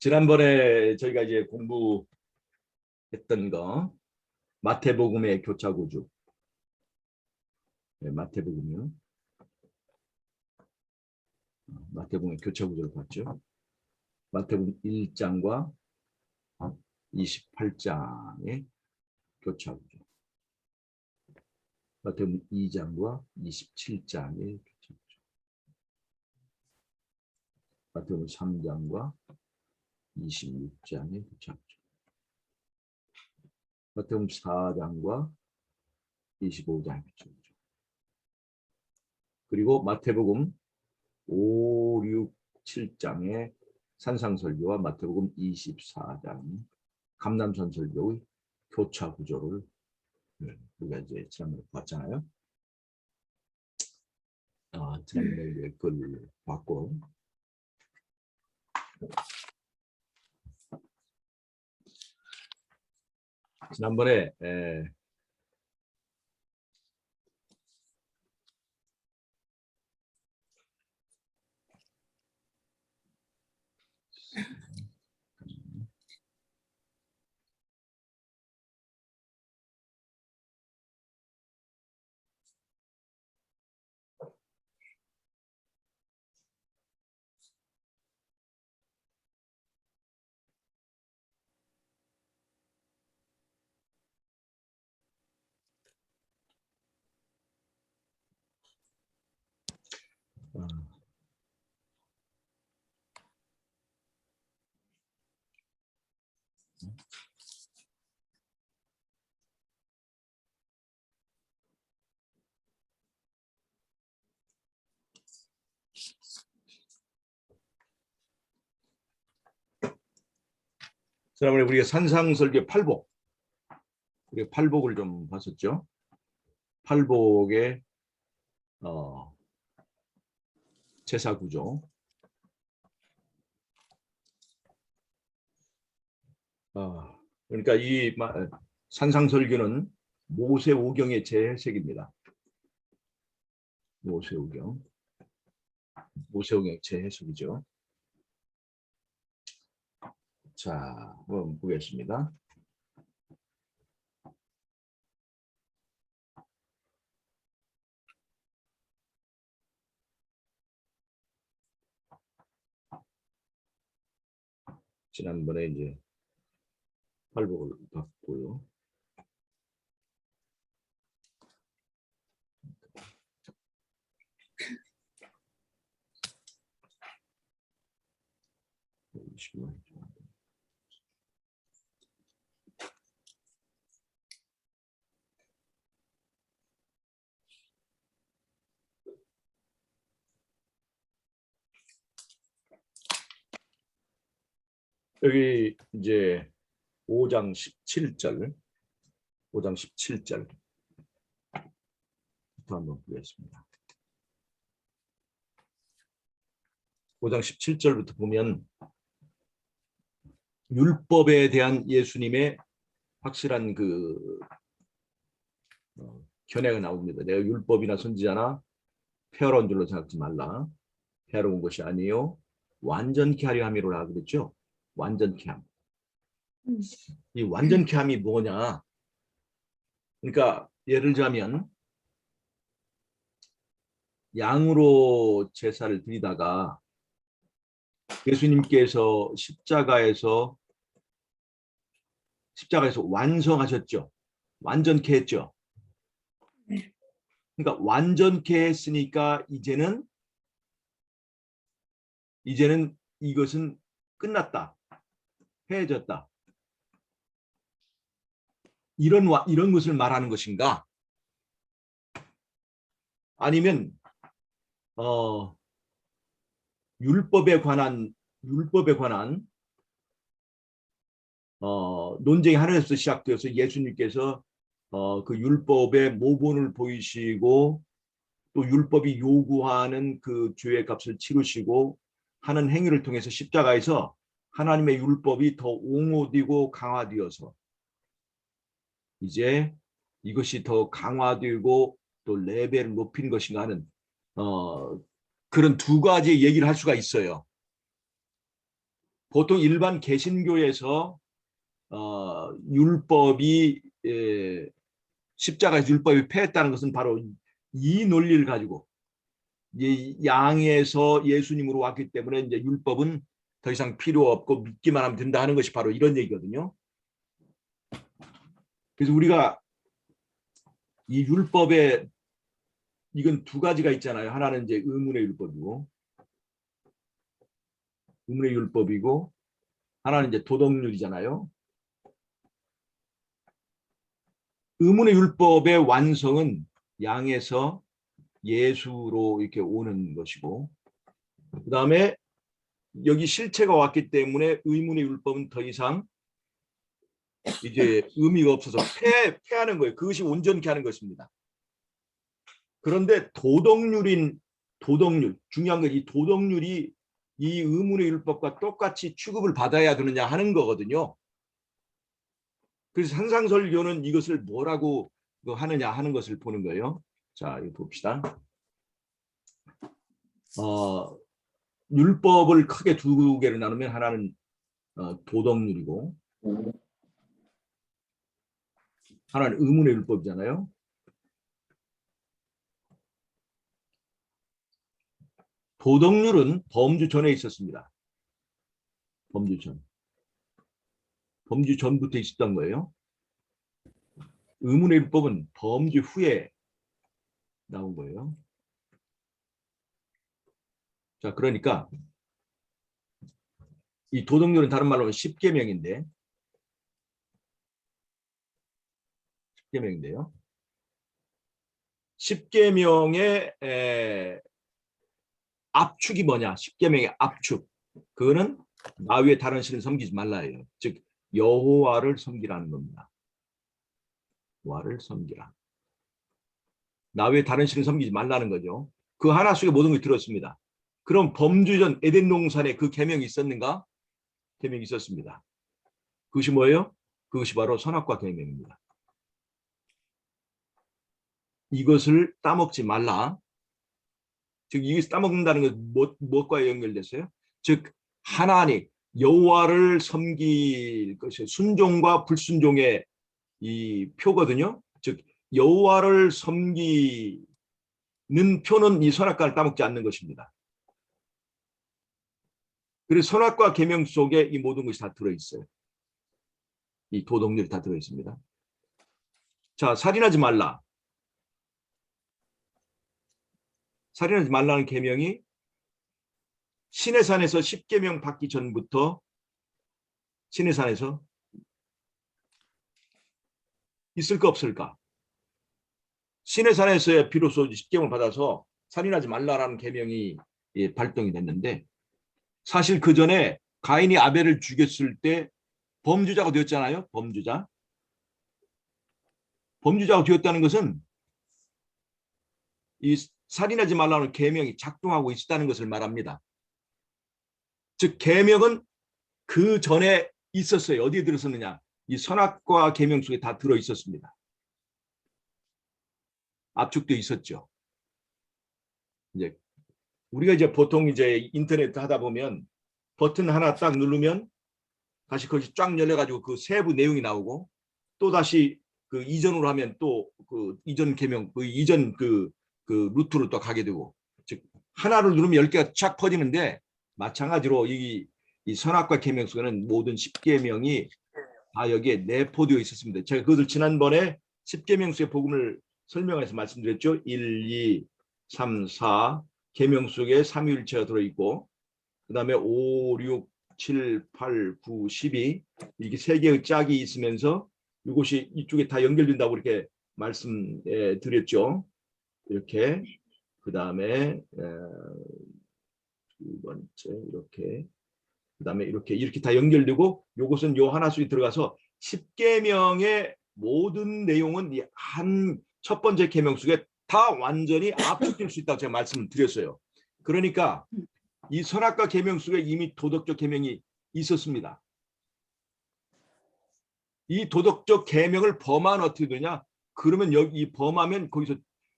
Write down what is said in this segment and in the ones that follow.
지난번에 저희가 이제 공부했던 거 마태복음의 교차구조. 네, 마태복음이요. 마태복음의 교차구조를 봤죠. 마태복음 1장과 28장의 교차구조. 마태복음 2장과 27장의 교차구조. 마태복음 3장과 26장의 교차구조. 마태복음 4장과 25장의 교차구조. 그리고 마태복음 5, 6, 7장의 산상설교와 마태복음 24장 감남산설교의 교차 구조를 우리가 이제 지난번에 봤잖아요. 지난번에 이제 그걸 봤고, 지난번에 지난번에 우리가 산상설교 8복, 우리가 8복을 좀 봤었죠. 8복의 제사 구조. 그러니까 이 산상설교는 모세오경의 재해석입니다. 모세오경의 재해석이죠. 자, 한번 보겠습니다. 지난번에 이제 팔복을 봤고요. 여기 이제 5장 17절 부터 한번 보겠습니다. 5장 17절부터 보면 율법에 대한 예수님의 확실한 그 견해가 나옵니다. 내가 율법이나 선지자나 폐하러 줄로 생각하지 말라. 폐하러 온 것이 아니요 완전케 하려 함이로라 그랬죠. 완전케 함. 이 완전케 함이 뭐냐? 그러니까 예를 들자면 양으로 제사를 드리다가 예수님께서 십자가에서 완성하셨죠. 완전케 했죠. 그러니까 완전케 했으니까 이제는 이것은 끝났다. 해졌다. 이런 것을 말하는 것인가? 아니면 율법에 관한 논쟁이 하늘에서 시작되어서 예수님께서 그 율법의 모본을 보이시고 또 율법이 요구하는 그 죄의 값을 치르시고 하는 행위를 통해서 십자가에서 하나님의 율법이 더 옹호되고 강화되어서 이제 이것이 더 강화되고 또 레벨을 높인 것인가 하는 그런 두 가지 얘기를 할 수가 있어요. 보통 일반 개신교에서 율법이 십자가에서 율법이 폐했다는 것은 바로 이 논리를 가지고 양에서 예수님으로 왔기 때문에 이제 율법은 더 이상 필요 없고 믿기만 하면 된다 하는 것이 바로 이런 얘기거든요. 그래서 우리가 이 율법에 이건 두 가지가 있잖아요. 하나는 이제 의문의 율법이고 하나는 이제 도덕률이잖아요. 의문의 율법의 완성은 양에서 예수로 이렇게 오는 것이고, 그 다음에 여기 실체가 왔기 때문에 의문의 율법은 더 이상 이제 의미가 없어서 폐하는 거예요. 그것이 온전케 하는 것입니다. 그런데 도덕률, 중요한 건 이 도덕률이 이 의문의 율법과 똑같이 취급을 받아야 되느냐 하는 거거든요. 그래서 산상설교는 이것을 뭐라고 하느냐 하는 것을 보는 거예요. 자, 이거 봅시다. 율법을 크게 두 개로 나누면 하나는 도덕률이고 하나는 의문의 율법이잖아요. 도덕률은 범주 전에 있었습니다. 범주 전부터 있었던 거예요. 의문의 율법은 범주 후에 나온 거예요. 자, 그러니까 이 도덕률은 다른 말로 하면 10계명인데 10계명인데요. 10계명의 압축이 뭐냐? 10계명의 압축. 그거는 나 외에 다른 신을 섬기지 말라예요. 즉 여호와를 섬기라는 겁니다. 여호와를 섬기라. 나 외에 다른 신을 섬기지 말라는 거죠. 그 하나 속에 모든 것이 들었습니다. 그럼 범주전 에덴 동산에 그 계명이 있었는가? 계명이 있었습니다. 그것이 뭐예요? 그것이 바로 선악과 계명입니다. 이것을 따먹지 말라. 즉 이것을 따먹는다는 것은 무엇과 연결됐어요? 즉 하나님 여호와를 섬길 것이 순종과 불순종의 이 표거든요. 즉 여호와를 섬기는 표는 이 선악과를 따먹지 않는 것입니다. 그래서 선악과 계명 속에 이 모든 것이 다 들어있어요. 이 도덕률이 다 들어있습니다. 자, 살인하지 말라. 살인하지 말라는 계명이 시내산에서 10계명 받기 전부터 시내산에서 있을까 없을까? 시내산에서의 비로소 10계명을 받아서 살인하지 말라라는 계명이 발동이 됐는데 사실 그 전에 가인이 아벨을 죽였을 때 범죄자가 되었잖아요. 범죄자가 되었다는 것은 이 살인하지 말라는 계명이 작동하고 있다는 것을 말합니다. 즉 계명은 그 전에 있었어요. 어디에 들었었느냐? 이 선악과 계명 속에 다 들어 있었습니다. 압축돼 있었죠. 이제 우리가 이제 보통 이제 인터넷 하다 보면 버튼 하나 딱 누르면 다시 그것이 쫙 열려가지고 그 세부 내용이 나오고 또 다시 그 이전으로 하면 또 그 이전 계명 그 이전 그 루트로 또 가게 되고 즉 하나를 누르면 10개가 쫙 퍼지는데 마찬가지로 이 선악과 계명 속에는 모든 10계명이 다 여기에 내포되어 있었습니다. 제가 그것을 지난번에 10계명 속의 복음을 설명해서 말씀드렸죠. 1, 2, 3, 4 계명 속에 삼위일체가 들어있고 그 다음에 5, 6, 7, 8, 9, 12 이렇게 세 개의 짝이 있으면서 이것이 이쪽에 다 연결된다고 이렇게 말씀드렸죠. 이렇게 그 다음에 두 번째 이렇게 그 다음에 이렇게 다 연결되고 이것은 요 하나 속에 들어가서 10계명의 모든 내용은 한 첫 번째 계명 속에 다 완전히 압축될 수 있다고 제가 말씀을 드렸어요. 그러니까 이 선악과 계명 속에 이미 도덕적 계명이 있었습니다. 이 도덕적 계명을 범하면 어떻게 되냐? 그러면 여기 범하면 거기서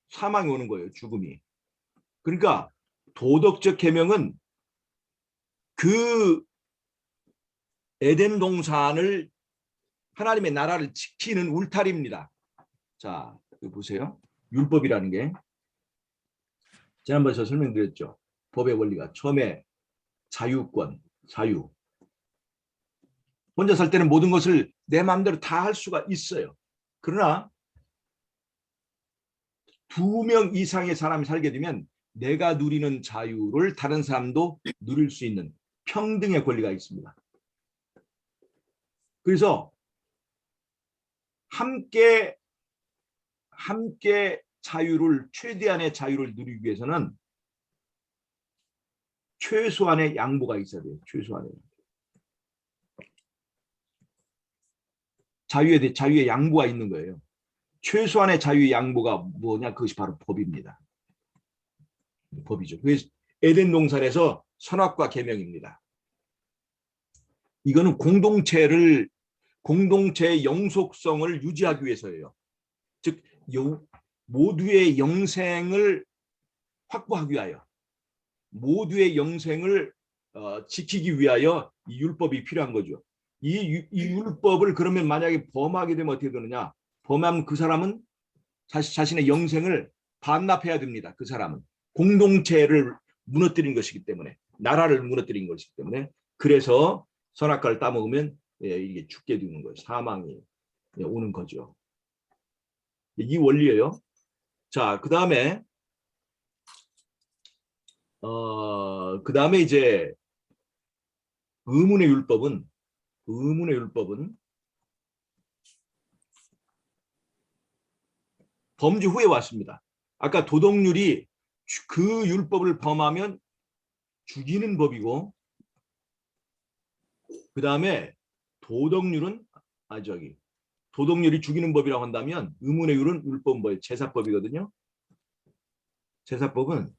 사망이 오는 거예요. 죽음이. 그러니까 도덕적 계명은 그 에덴 동산을 하나님의 나라를 지키는 울타리입니다. 자, 이거 보세요. 율법이라는 게 지난번에 설명드렸죠. 법의 원리가 처음에 자유권, 자유. 혼자 살 때는 모든 것을 내 마음대로 다 할 수가 있어요. 그러나 2명 이상의 사람이 살게 되면 내가 누리는 자유를 다른 사람도 누릴 수 있는 평등의 권리가 있습니다. 그래서 함께 최대한의 자유를 누리기 위해서는 최소한의 양보가 있어야 돼요. 최소한의 자유의 양보가 있는 거예요. 최소한의 자유의 양보가 뭐냐? 그것이 바로 법입니다. 법이죠. 그래서 에덴 동산에서 선악과 계명입니다. 이거는 공동체의 영속성을 유지하기 위해서예요. 즉 모두의 영생을 확보하기 위하여, 모두의 영생을 지키기 위하여 이 율법이 필요한 거죠. 이 율법을 그러면 만약에 범하게 되면 어떻게 되느냐? 범하면 그 사람은 자신의 영생을 반납해야 됩니다. 그 사람은 공동체를 무너뜨린 것이기 때문에, 나라를 무너뜨린 것이기 때문에, 그래서 선악과를 따먹으면 이게 죽게 되는 거예요. 사망이 오는 거죠. 이 원리예요. 자, 그 다음에 이제 의문의 율법은 범죄 후에 왔습니다. 아까 도덕률이 그 율법을 범하면 죽이는 법이고, 그 다음에 도덕률이 죽이는 법이라고 한다면 의문의 율은 율법은 뭐예요? 제사법이거든요. 제사법은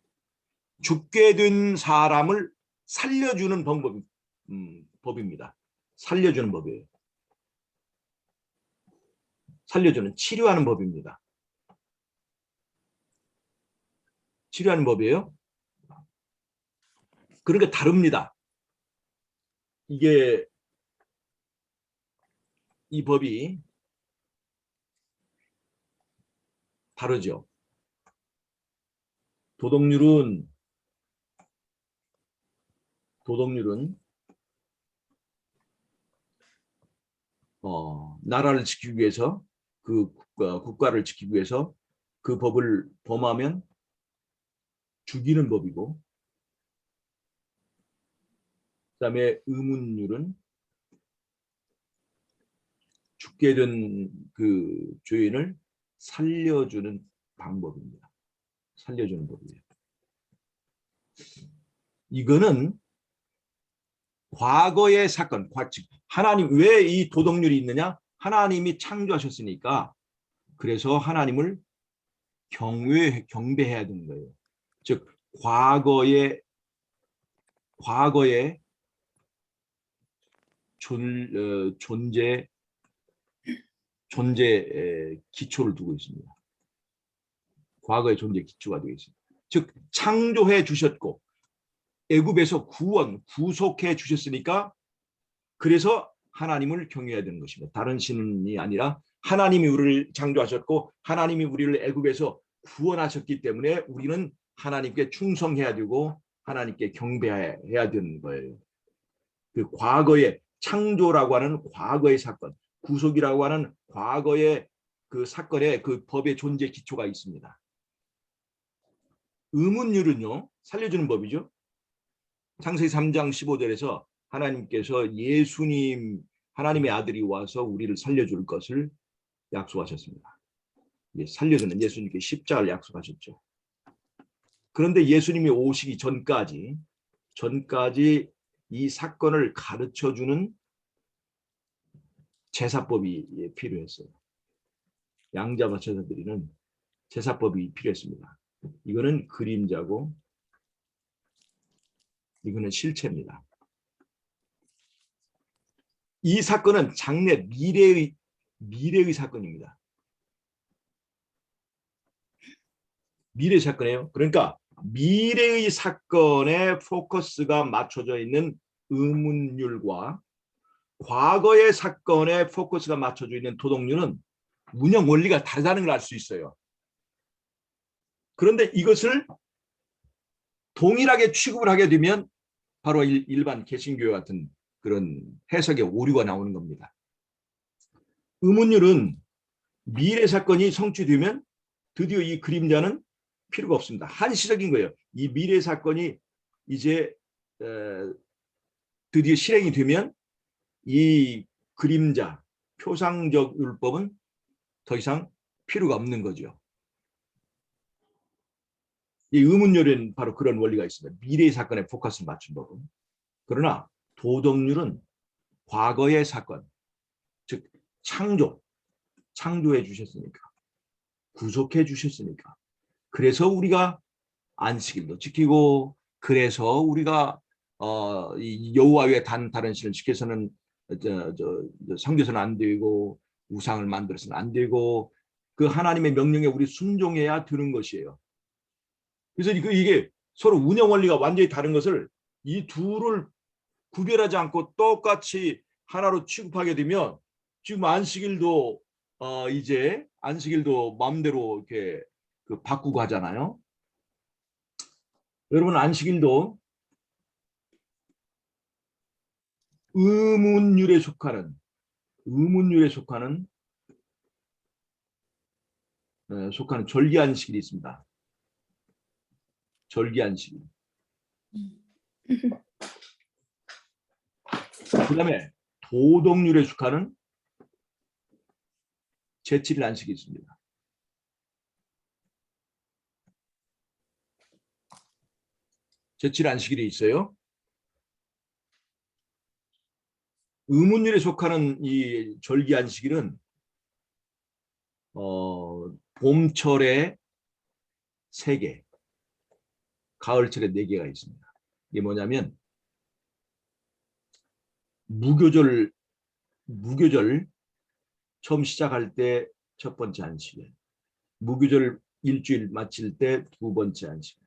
죽게 된 사람을 살려주는 법입니다. 살려주는 법이에요. 치료하는 법입니다. 치료하는 법이에요. 그러니까 다릅니다. 이 법이 다르죠. 도덕률은 나라를 지키기 위해서, 그 국가를 지키기 위해서 그 법을 범하면 죽이는 법이고, 그다음에 의문율은 죽게 된 그 죄인을 살려주는 방법입니다. 살려주는 법이에요. 이거는 과거의 사건, 하나님, 왜 이 도덕률이 있느냐? 하나님이 창조하셨으니까, 그래서 하나님을 경배해야 되는 거예요. 즉 과거의 존재 기초를 두고 있습니다. 과거의 존재 기초가 되어 있습니다. 즉 창조해 주셨고 애굽에서 구속해 주셨으니까, 그래서 하나님을 경외해야 되는 것입니다. 다른 신이 아니라 하나님이 우리를 창조하셨고 하나님이 우리를 애굽에서 구원하셨기 때문에 우리는 하나님께 충성해야 되고 하나님께 경배해야 되는 거예요. 그 과거의 창조라고 하는 과거의 사건, 구속이라고 하는 과거의 그 사건에 그 법의 존재 기초가 있습니다. 의문율은요, 살려주는 법이죠. 창세기 3장 15절에서 하나님께서 하나님의 아들이 와서 우리를 살려줄 것을 약속하셨습니다. 살려주는 예수님께 십자가를 약속하셨죠. 그런데 예수님이 오시기 전까지 이 사건을 가르쳐주는 제사법이 필요했어요. 양자와 제사드리는 제사법이 필요했습니다. 이거는 그림자고 이거는 실체입니다. 이 사건은 장래 미래의 사건입니다. 미래의 사건이에요. 그러니까 미래의 사건에 포커스가 맞춰져 있는 의문율과 과거의 사건에 포커스가 맞춰져 있는 도덕률은 운영 원리가 다르다는 걸 알 수 있어요. 그런데 이것을 동일하게 취급을 하게 되면 바로 일반 개신교 같은 그런 해석의 오류가 나오는 겁니다. 의문율은 미래 사건이 성취되면 드디어 이 그림자는 필요가 없습니다. 한시적인 거예요. 이 미래 사건이 이제 드디어 실행이 되면 이 그림자, 표상적 율법은 더 이상 필요가 없는 거죠. 이 의문율은 바로 그런 원리가 있습니다. 미래의 사건에 포커스를 맞춘 법은. 그러나 도덕률은 과거의 사건, 즉 창조해 주셨으니까, 구속해 주셨으니까. 그래서 우리가 안식일도 지키고, 그래서 우리가 여호와의 다른 신을 지켜서는 섬겨서는 안 되고, 우상을 만들어서는 안 되고, 그 하나님의 명령에 우리 순종해야 되는 것이에요. 그래서 이게 서로 운영 원리가 완전히 다른 것을 이 둘을 구별하지 않고 똑같이 하나로 취급하게 되면 지금 안식일도 이제 안식일도 마음대로 이렇게 바꾸고 하잖아요. 여러분 안식일도 의문율에 속하는 절기 안식일이 있습니다. 절기 안식일. 그다음에 도덕률에 속하는 제7일 안식이 있습니다. 제7일 안식일이 있어요. 의문율에 속하는 이 절기 안식일은 봄철에 3개, 가을철에 4개가 있습니다. 이게 뭐냐면 무교절 처음 시작할 때 첫 번째 안식일, 무교절 일주일 마칠 때 2번째 안식일,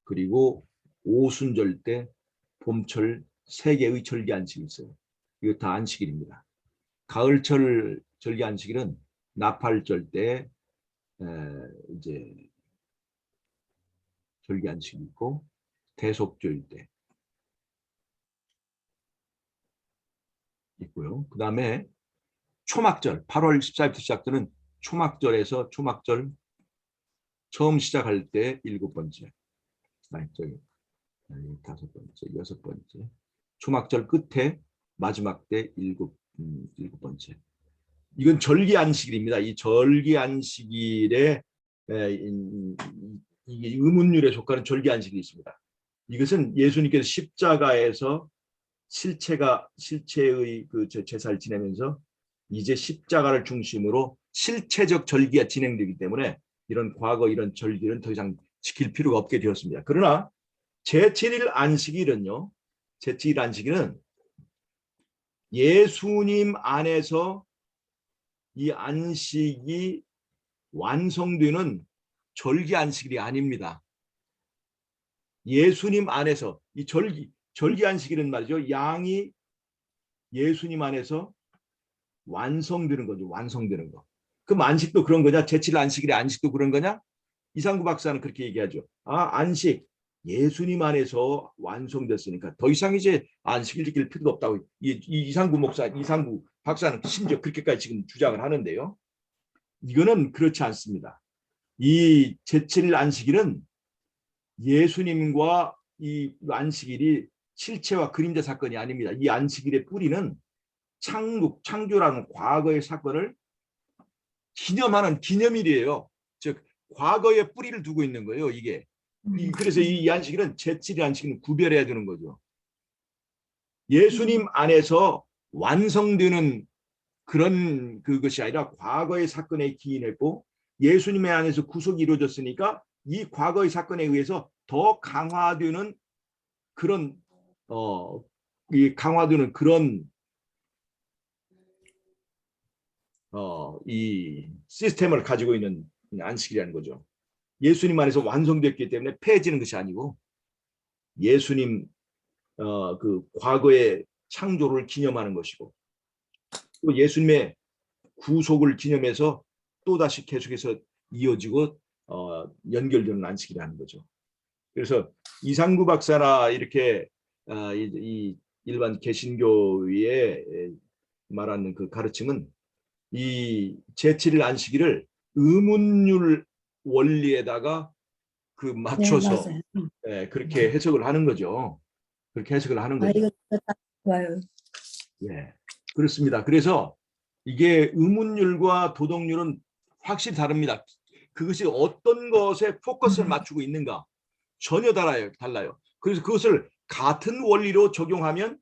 그리고 오순절 때 봄철 3개의 절기 안식이 있어요. 이거 다 안식일입니다. 가을철 절기 안식일은 나팔절 때 이제 절기 안식이 있고, 대속절 때 있고요. 그 다음에 초막절, 8월 14일부터 시작되는 초막절에서 초막절 처음 시작할 때 7번째, 저기 5번째, 6번째, 초막절 끝에 마지막 때 7번째. 이건 절기 안식일입니다. 이 절기 안식일에 이게 의문율에 속하는 절기 안식일이 있습니다. 이것은 예수님께서 십자가에서 실체의 그 제사를 지내면서 이제 십자가를 중심으로 실체적 절기가 진행되기 때문에 이런 과거 이런 절기는 더 이상 지킬 필요가 없게 되었습니다. 그러나 제7일 안식일은요. 제7일 안식일은 예수님 안에서 이 안식이 완성되는 절기 안식일이 아닙니다. 예수님 안에서 이 절기 안식일은 말이죠. 양이 예수님 안에서 완성되는 거죠. 완성되는 거. 그럼 안식도 그런 거냐? 제7일 안식일의 안식도 그런 거냐? 이상구 박사는 그렇게 얘기하죠. 안식 예수님 안에서 완성됐으니까 더 이상 이제 안식일 지킬 필요가 없다고 이상구 박사는 심지어 그렇게까지 지금 주장을 하는데요. 이거는 그렇지 않습니다. 이 제7일 안식일은 예수님과 이 안식일이 실체와 그림자 사건이 아닙니다. 이 안식일의 뿌리는 창조라는 과거의 사건을 기념하는 기념일이에요. 즉 과거의 뿌리를 두고 있는 거예요. 이게. 그래서 이 안식일은 제7일 안식일은 구별해야 되는 거죠. 예수님 안에서 완성되는 그런 그것이 아니라 과거의 사건에 기인했고 예수님의 안에서 구속이 이루어졌으니까 이 과거의 사건에 의해서 더 강화되는 그런 강화되는 그런 이 시스템을 가지고 있는 안식이라는 거죠. 예수님 안에서 완성됐기 때문에 폐해지는 것이 아니고 예수님 그 과거의 창조를 기념하는 것이고, 또 예수님의 구속을 기념해서 또다시 계속해서 이어지고 연결되는 안식이라는 거죠. 그래서 이상구 박사나 이렇게 이 일반 개신교의 말하는 그 가르침은 이 제7일 안식일을 의문율 원리에다가 그 네, 맞춰서 맞아요. 그렇게 해석을 하는 거죠. 그렇게 해석을 하는 거죠. 이거 딱 좋아요. 예, 그렇습니다. 그래서 이게 의문율과 도덕률은 확실히 다릅니다. 그것이 어떤 것에 포커스를 맞추고 있는가 전혀 달라요. 그래서 그것을 같은 원리로 적용하면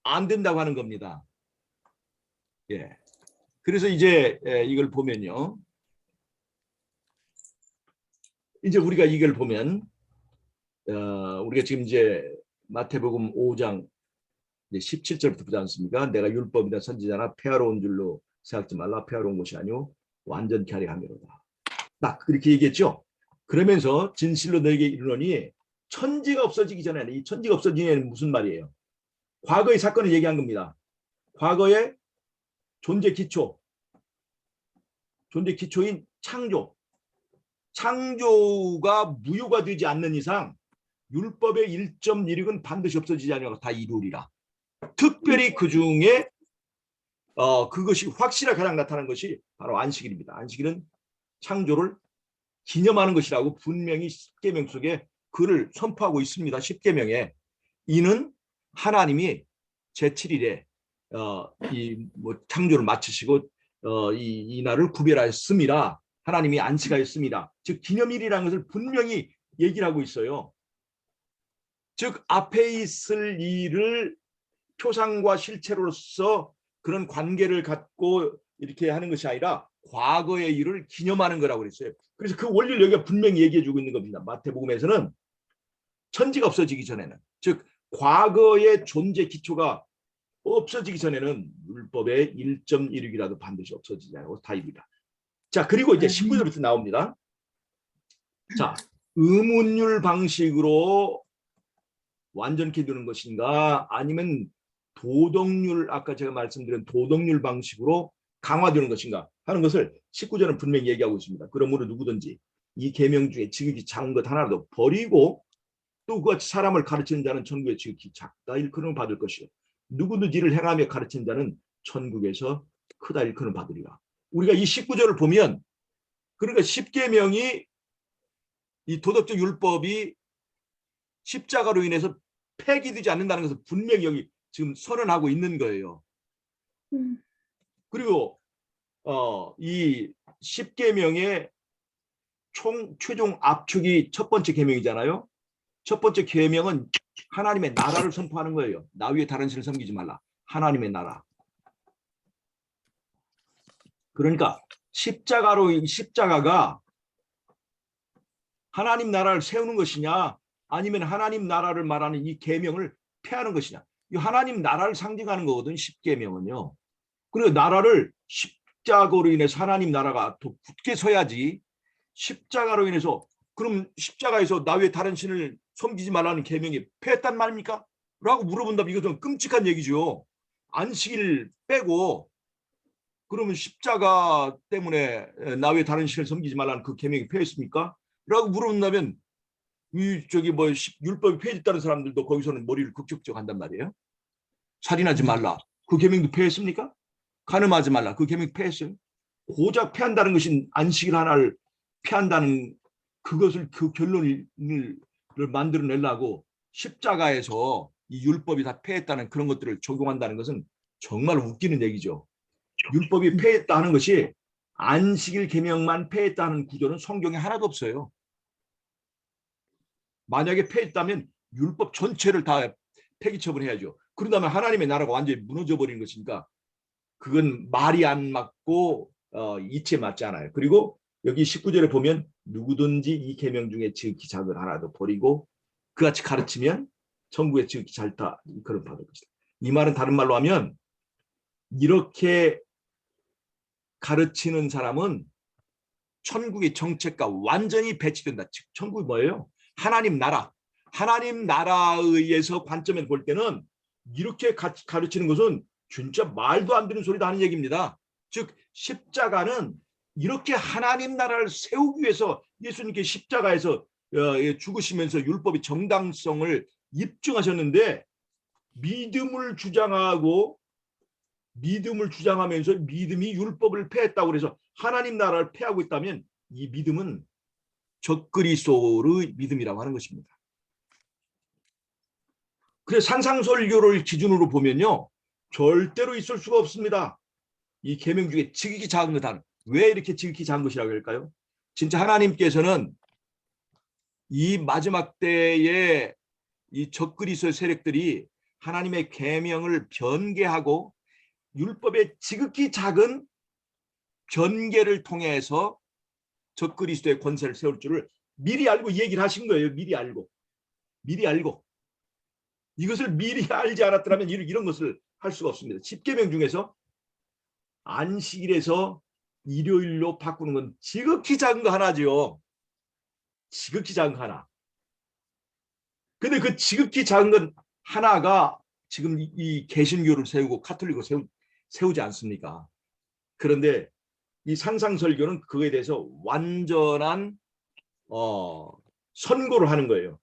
안 된다고 하는 겁니다. 예. 그래서 이제 이걸 보면요. 이제 우리가 이걸 보면 우리가 지금 이제 마태복음 5장 17절부터 보지 않습니까? 내가 율법이나 선지자나 폐하러 온 줄로 생각지 말라. 폐하러 온 것이 아니오 완전케 하려 함이로다. 딱 그렇게 얘기했죠. 그러면서 진실로 너에게 이르노니 천지가 없어지기 전에는, 이 천지가 없어지기에는 무슨 말이에요? 과거의 사건을 얘기한 겁니다. 과거의 존재 기초인 창조. 창조가 무효가 되지 않는 이상 율법의 1.16은 반드시 없어지지 않으면 다 이루리라. 특별히 그 중에 그것이 확실하게 가장 나타난 것이 바로 안식일입니다. 안식일은 창조를 기념하는 것이라고 분명히 십계명 속에 그를 선포하고 있습니다. 십계명에 이는 하나님이 제7일에 창조를 마치시고 이 날을 구별하였습니다. 하나님이 안식하였습니다. 즉 기념일이라는 것을 분명히 얘기를 하고 있어요. 즉 앞에 있을 일을 표상과 실체로서 그런 관계를 갖고 이렇게 하는 것이 아니라 과거의 일을 기념하는 거라고 그랬어요. 그래서 그 원리를 여기가 분명히 얘기해주고 있는 겁니다. 마태복음에서는 천지가 없어지기 전에는, 즉 과거의 존재 기초가 없어지기 전에는 율법의 1.16이라도 반드시 없어지지 않고 다입니다. 자, 그리고 이제 19절부터 나옵니다. 자, 의문율 방식으로 완전케 되는 것인가 아니면 도덕률, 아까 제가 말씀드린 도덕률 방식으로 강화되는 것인가 하는 것을 19절은 분명히 얘기하고 있습니다. 그러므로 누구든지 이 계명 중에 지극히 작은 것 하나라도 버리고 또 그같이 사람을 가르치는 자는 천국에 지극히 작다 일컬음을 받을 것이요 누구든지 이를 행하며 가르치는 자는 천국에서 크다 일컬음을 받으리라. 우리가 이 19절을 보면 그러니까 십계명이 이 도덕적 율법이 십자가로 인해서 폐기되지 않는다는 것을 분명히 여기 지금 선언하고 있는 거예요. 그리고 이 십계명의 최종 압축이 첫 번째 계명이잖아요. 첫 번째 계명은 하나님의 나라를 선포하는 거예요. 나 위에 다른 신을 섬기지 말라. 하나님의 나라. 그러니까 십자가가 하나님 나라를 세우는 것이냐 아니면 하나님 나라를 말하는 이 계명을 폐하는 것이냐. 이 하나님 나라를 상징하는 거거든, 십계명은요. 그리고 나라를 십자가로 인해서 하나님 나라가 더 굳게 서야지. 십자가로 인해서 그럼 십자가에서 나 외에 다른 신을 섬기지 말라는 계명이 폐했단 말입니까? 라고 물어본다면 이것은 끔찍한 얘기죠. 안식일 빼고 그러면 십자가 때문에 나 외에 다른 신을 섬기지 말라는 그 계명이 폐했습니까? 라고 물어본다면 이 저기 뭐 율법이 폐했다는 사람들도 거기서는 머리를 극적적 한단 말이에요. 살인하지 말라. 그 계명도 폐했습니까? 간음하지 말라. 그 계명 폐했어요. 고작 폐한다는 것이 안식일 하나를 폐한다는 그것을 그 결론을 만들어내려고 십자가에서 이 율법이 다 폐했다는 그런 것들을 적용한다는 것은 정말 웃기는 얘기죠. 율법이 폐했다는 것이 안식일 계명만 폐했다는 구조는 성경에 하나도 없어요. 만약에 폐했다면 율법 전체를 다 폐기 처분해야죠. 그런다면 하나님의 나라가 완전히 무너져 버리는 것이니까 그건 말이 안 맞고 이치에 맞지 않아요. 그리고 여기 19절에 보면 누구든지 이 계명 중에 지극히 작은 하나도 버리고 그같이 가르치면 천국에 지극히 잘다 그런 받을 것이다. 이 말은 다른 말로 하면 이렇게 가르치는 사람은 천국의 정책과 완전히 배치된다. 즉 천국이 뭐예요? 하나님 나라. 하나님 나라에 의해서 관점에서 볼 때는 이렇게 가르치는 것은 진짜 말도 안 되는 소리다 하는 얘기입니다. 즉 십자가는 이렇게 하나님 나라를 세우기 위해서 예수님께 십자가에서 죽으시면서 율법의 정당성을 입증하셨는데, 믿음을 주장하면서 믿음이 율법을 폐했다고 해서 하나님 나라를 폐하고 있다면 이 믿음은 적그리스도의 믿음이라고 하는 것입니다. 그래서 산상설교를 기준으로 보면요, 절대로 있을 수가 없습니다. 이 계명 중에 지극히 작은 것, 왜 이렇게 지극히 작은 것이라고 할까요? 진짜 하나님께서는 이 마지막 때에 이 적그리스도 세력들이 하나님의 계명을 변개하고 율법의 지극히 작은 변개를 통해서 적그리스도의 권세를 세울 줄을 미리 알고 얘기를 하신 거예요. 미리 알고 이것을 미리 알지 않았더라면 이런 것을 할 수가 없습니다. 10계명 중에서 안식일에서 일요일로 바꾸는 건 지극히 작은 거 하나죠. 지극히 작은 거 하나. 근데 그 지극히 작은 건 하나가 지금 이 개신교를 세우고 카톨릭을 세우지 않습니까? 그런데 이 산상설교는 그거에 대해서 완전한 선고를 하는 거예요.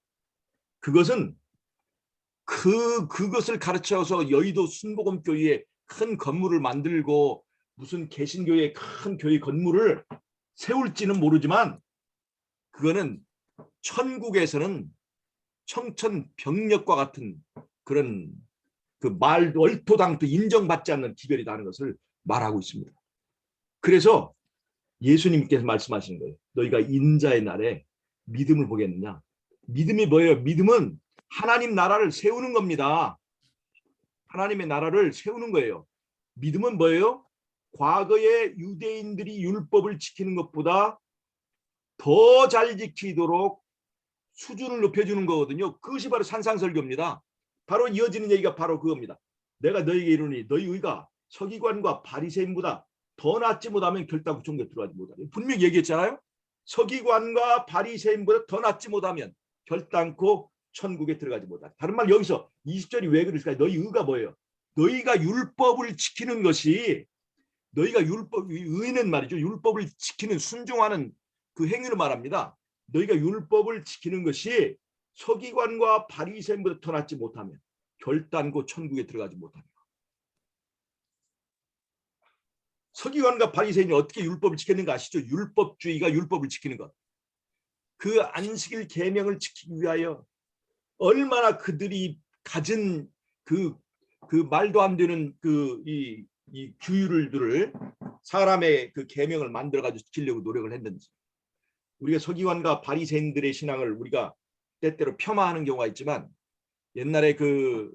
그것은 그것을 가르쳐서 여의도 순복음교회에 큰 건물을 만들고 무슨 개신교의 큰 교회 건물을 세울지는 모르지만, 그거는 천국에서는 청천벽력과 같은 그런 그 월토당토 인정받지 않는 기별이다 하는 것을 말하고 있습니다. 그래서 예수님께서 말씀하시는 거예요. 너희가 인자의 날에 믿음을 보겠느냐? 믿음이 뭐예요? 믿음은 하나님 나라를 세우는 겁니다. 하나님의 나라를 세우는 거예요. 믿음은 뭐예요? 과거에 유대인들이 율법을 지키는 것보다 더 잘 지키도록 수준을 높여주는 거거든요. 그것이 바로 산상설교입니다. 바로 이어지는 얘기가 바로 그겁니다. 내가 너희에게 이르노니 너희 의가 서기관과 바리새인보다 더 낫지 못하면 결단코 종교에 들어가지 못하리라. 분명히 얘기했잖아요. 서기관과 바리새인보다 더 낫지 못하면 결단코 천국에 들어가지 못하리라. 다른 말 여기서 20절이 왜 그럴까요? 너희 의가 뭐예요? 너희가 율법을 지키는 것이, 너희가 의는 말이죠. 율법을 지키는, 순종하는 그 행위를 말합니다. 너희가 율법을 지키는 것이 서기관과 바리새인보다 더 낫지 못하면 결단코 천국에 들어가지 못합니다. 서기관과 바리새인이 어떻게 율법을 지켰는가 아시죠? 율법주의가 율법을 지키는 것. 그 안식일 계명을 지키기 위하여 얼마나 그들이 가진 그 말도 안 되는 이 규율들을, 사람의 그 계명을 만들어 가지고 지키려고 노력을 했는지. 우리가 서기관과 바리새인들의 신앙을 우리가 때때로 폄하하는 경우가 있지만, 옛날에 그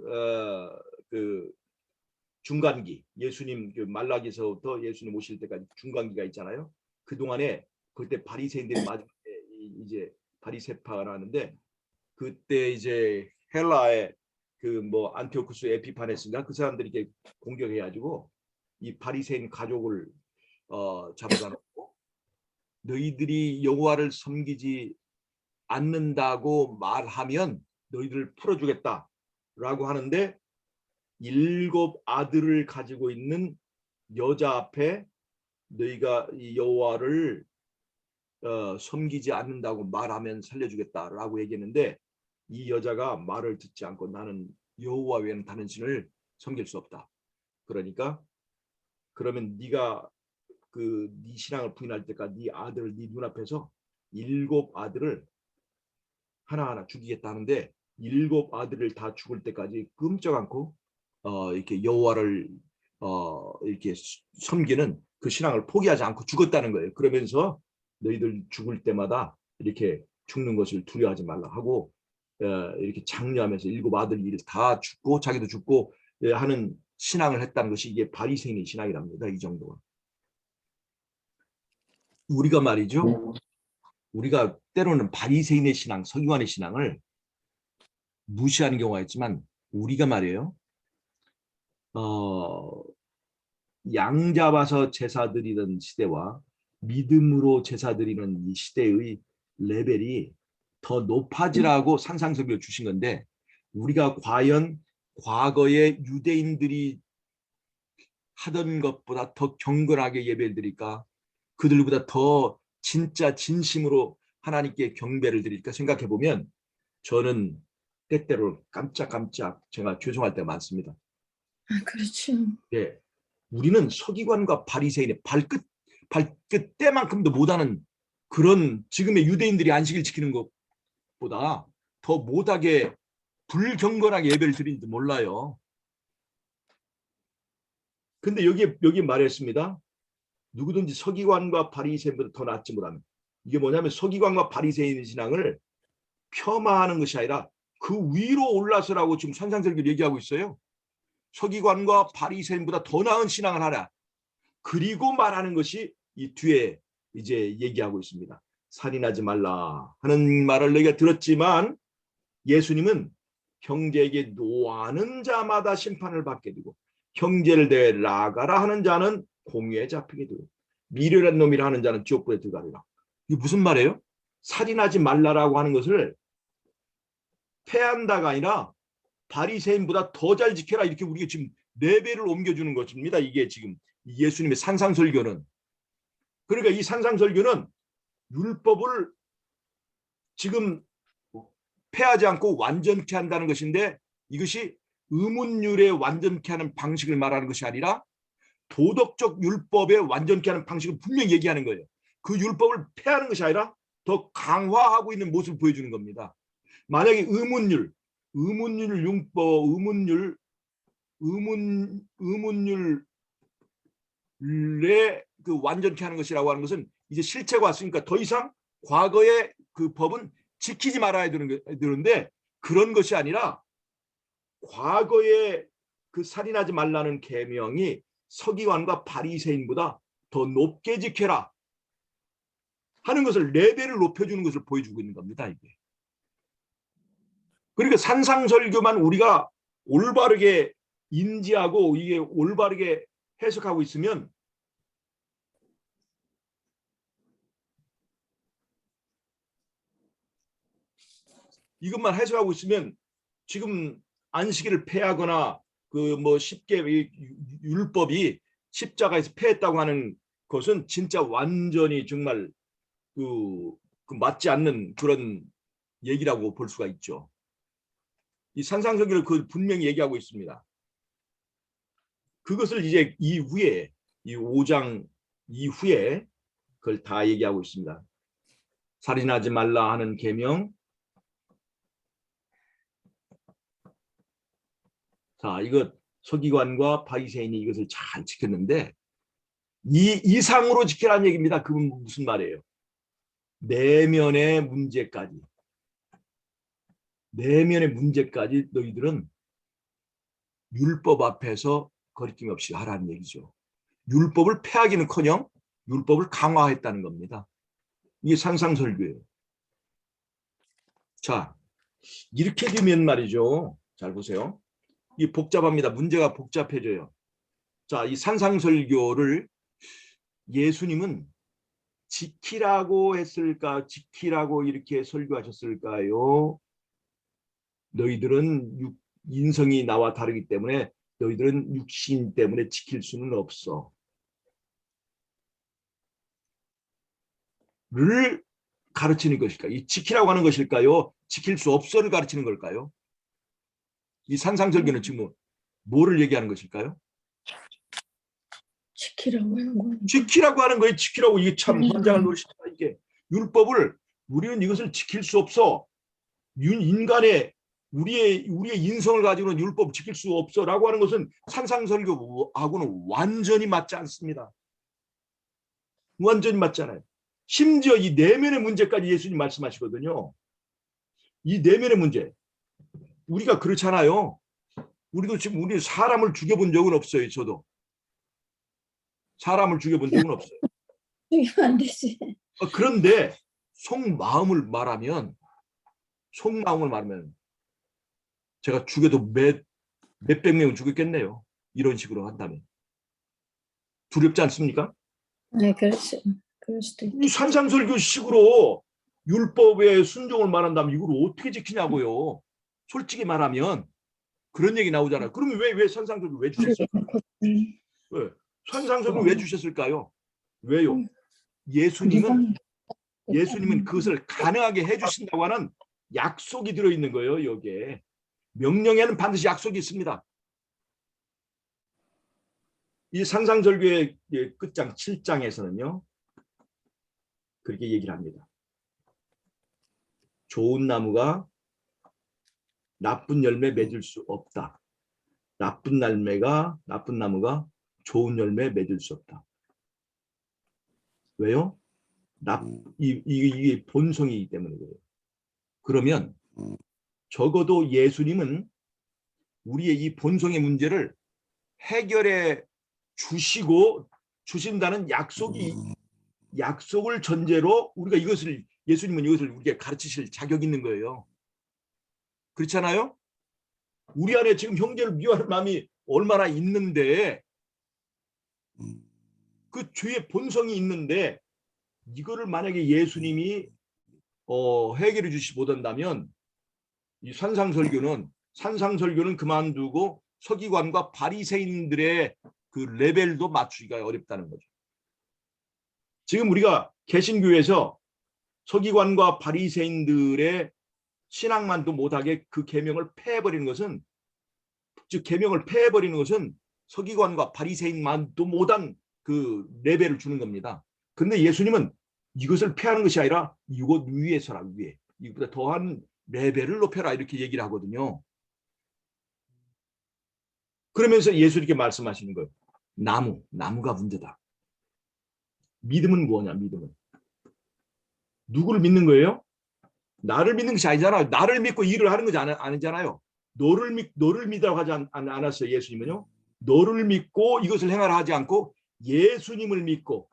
중간기, 예수님 그 말라기서부터 예수님 오실 때까지 중간기가 있잖아요. 그 동안에 그때 바리새인들이 마지막에 이제 바리새파가 나는데, 그때 이제 헬라의 그 뭐 안티오쿠스 에피파네스인가 그 사람들이 이렇게 공격해가지고 이 바리새인 가족을 잡아다 놓고, 너희들이 여호와를 섬기지 않는다고 말하면 너희들을 풀어주겠다라고 하는데, 7 아들을 가지고 있는 여자 앞에 너희가 이 여호와를 섬기지 않는다고 말하면 살려주겠다라고 얘기했는데, 이 여자가 말을 듣지 않고 나는 여호와 외에는 다른 신을 섬길 수 없다. 그러니까 그러면 네가 네 신앙을 부인할 때까지 네 아들을 네 눈앞에서 7 아들을 하나하나 죽이겠다 하는데, 7 아들을 다 죽을 때까지 끔찍 않고 이렇게 여호와를 이렇게 섬기는 그 신앙을 포기하지 않고 죽었다는 거예요. 그러면서 너희들 죽을 때마다 이렇게 죽는 것을 두려워하지 말라 하고 이렇게 장려하면서 7 아들이 다 죽고 자기도 죽고 하는 신앙을 했다는 것이 이게 바리새인의 신앙이랍니다. 이 정도가. 우리가 말이죠. 우리가 때로는 바리새인의 신앙, 서기관의 신앙을 무시하는 경우가 있지만, 우리가 말이에요. 양 잡아서 제사 드리던 시대와 믿음으로 제사 드리는 이 시대의 레벨이 더 높아지라고 산상설교를 주신 건데, 우리가 과연 과거에 유대인들이 하던 것보다 더 경건하게 예배를 드릴까? 그들보다 더 진짜 진심으로 하나님께 경배를 드릴까 생각해 보면 저는 때때로 깜짝깜짝 제가 죄송할 때가 많습니다. 그렇죠. 예, 우리는 서기관과 바리새인의 발끝 때만큼도 못하는 그런 지금의 유대인들이 안식일 지키는 것보다 더 못하게 불경건하게 예배를 드리는지 몰라요. 근데 여기 말했습니다. 누구든지 서기관과 바리새인보다 더 낫지 못하는. 이게 뭐냐면 서기관과 바리새인의 신앙을 폄하하는 것이 아니라 그 위로 올라서라고 지금 산상설교를 얘기하고 있어요. 서기관과 바리새인보다 더 나은 신앙을 하라. 그리고 말하는 것이 이 뒤에 이제 얘기하고 있습니다. 살인하지 말라 하는 말을 내가 들었지만 예수님은 형제에게 노하는 자마다 심판을 받게 되고 형제를 대해 나가라 하는 자는 공유에 잡히게 되고 미련한 놈이라 하는 자는 지옥불에 들어가리라. 이게 무슨 말이에요? 살인하지 말라라고 하는 것을 폐한다가 아니라 바리새인보다 더 잘 지켜라 이렇게 우리가 지금 레벨을 옮겨주는 것입니다. 이게 지금 예수님의 산상설교는. 그러니까 이 산상설교는 율법을 지금 폐하지 않고 완전케 한다는 것인데 이것이 의문율에 완전케 하는 방식을 말하는 것이 아니라 도덕적 율법에 완전케 하는 방식을 분명히 얘기하는 거예요. 그 율법을 폐하는 것이 아니라 더 강화하고 있는 모습을 보여주는 겁니다. 만약에 의문율 융법, 의문율에 그 완전케 하는 것이라고 하는 것은 이제 실체가 왔으니까 더 이상 과거의 그 법은 지키지 말아야 되는데 그런 것이 아니라 과거에 그 살인하지 말라는 계명이 서기관과 바리새인보다 더 높게 지켜라 하는 것을 레벨을 높여주는 것을 보여주고 있는 겁니다. 이게. 그러니까 산상설교만 우리가 올바르게 인지하고 이게 올바르게 해석하고 있으면 이것만 해석하고 있으면 지금 안식일을 폐하거나 그 뭐 쉽게 율법이 십자가에서 폐했다고 하는 것은 진짜 완전히 정말 그 맞지 않는 그런 얘기라고 볼 수가 있죠. 이 산상설교를 그 분명히 얘기하고 있습니다. 그것을 이제 이후에 이 5장 이후에 그걸 다 얘기하고 있습니다. 살인하지 말라 하는 계명. 자, 이거 서기관과 바리새인이 이것을 잘 지켰는데 이 이상으로 지키라는 얘기입니다. 그건 무슨 말이에요? 내면의 문제까지 너희들은 율법 앞에서 거리낌 없이 하라는 얘기죠. 율법을 폐하기는커녕 율법을 강화했다는 겁니다. 이게 산상설교예요. 자, 이렇게 되면 말이죠. 잘 보세요. 이 복잡합니다. 문제가 복잡해져요. 자, 이 산상설교를 예수님은 지키라고 했을까? 지키라고 이렇게 설교하셨을까요? 너희들은 인성이 나와 다르기 때문에 너희들은 육신 때문에 지킬 수는 없어. 를 가르치는 것일까요? 이 지키라고 하는 것일까요? 지킬 수 없어를 가르치는 걸까요? 이 산상설교는 지금 뭐를 얘기하는 것일까요? 지키라고 하는 거. 지키라고 하는 거예요. 지키라고. 이게 참 환장을 놓으십니다. 이게 율법을 우리는 이것을 지킬 수 없어. 인간의 우리의 인성을 가지고는 율법을 지킬 수 없어라고 하는 것은 산상설교하고는 완전히 맞지 않습니다. 완전히 맞잖아요. 심지어 이 내면의 문제까지 예수님 말씀하시거든요. 이 내면의 문제. 우리가 그렇잖아요. 우리도 지금 우리 사람을 죽여본 적은 없어요. 저도. 사람을 죽여본 적은 없어요. 죽이면 안 되지. 그런데 속마음을 말하면 제가 죽여도 몇백 명은 죽였겠네요. 이런 식으로 한다면. 두렵지 않습니까? 네, 그렇죠. 그럴 수도 이 있겠죠. 산상설교식으로 율법에 순종을 말한다면 이걸 어떻게 지키냐고요. 솔직히 말하면 그런 얘기 나오잖아요. 그러면 왜 산상설교 왜 주셨어요? 왜? 산상설교 왜 주셨을까요? 왜요? 예수님은 그것을 가능하게 해주신다고 하는 약속이 들어있는 거예요. 여기에 명령에는 반드시 약속이 있습니다. 이 산상설교의 끝장 7장에서는요 그렇게 얘기를 합니다. 좋은 나무가 나쁜 열매 맺을 수 없다. 나쁜 나무가 좋은 열매 맺을 수 없다. 왜요? 이게 본성이기 때문에 그래요. 그러면 적어도 예수님은 우리의 이 본성의 문제를 해결해 주신다는 약속을 전제로 우리가 예수님은 이것을 우리에게 가르치실 자격이 있는 거예요. 그렇잖아요? 우리 안에 지금 형제를 미워하는 마음이 얼마나 있는데 그 죄의 본성이 있는데 이거를 만약에 예수님이 해결해 주시지 못한다면 이 산상설교는 그만두고 서기관과 바리새인들의 그 레벨도 맞추기가 어렵다는 거죠. 지금 우리가 개신교에서 서기관과 바리새인들의 신앙만도 못하게 그 계명을 폐해버리는 것은 서기관과 바리새인만도 못한 그 레벨을 주는 겁니다. 근데 예수님은 이것을 폐하는 것이 아니라 이것 위에 서라 위에 이보다 더한 레벨을 높여라 이렇게 얘기를 하거든요. 그러면서 예수 이렇게 말씀하시는 거예요. 나무가 문제다. 믿음은 뭐냐? 믿음은 누구를 믿는 거예요? 나를 믿는 것이 아니잖아요. 나를 믿고 일을 하는 것이 아니잖아요. 너를 믿으라고 하지 않았어요. 예수님은요. 너를 믿고 이것을 행하라 하지 않고 예수님을 믿고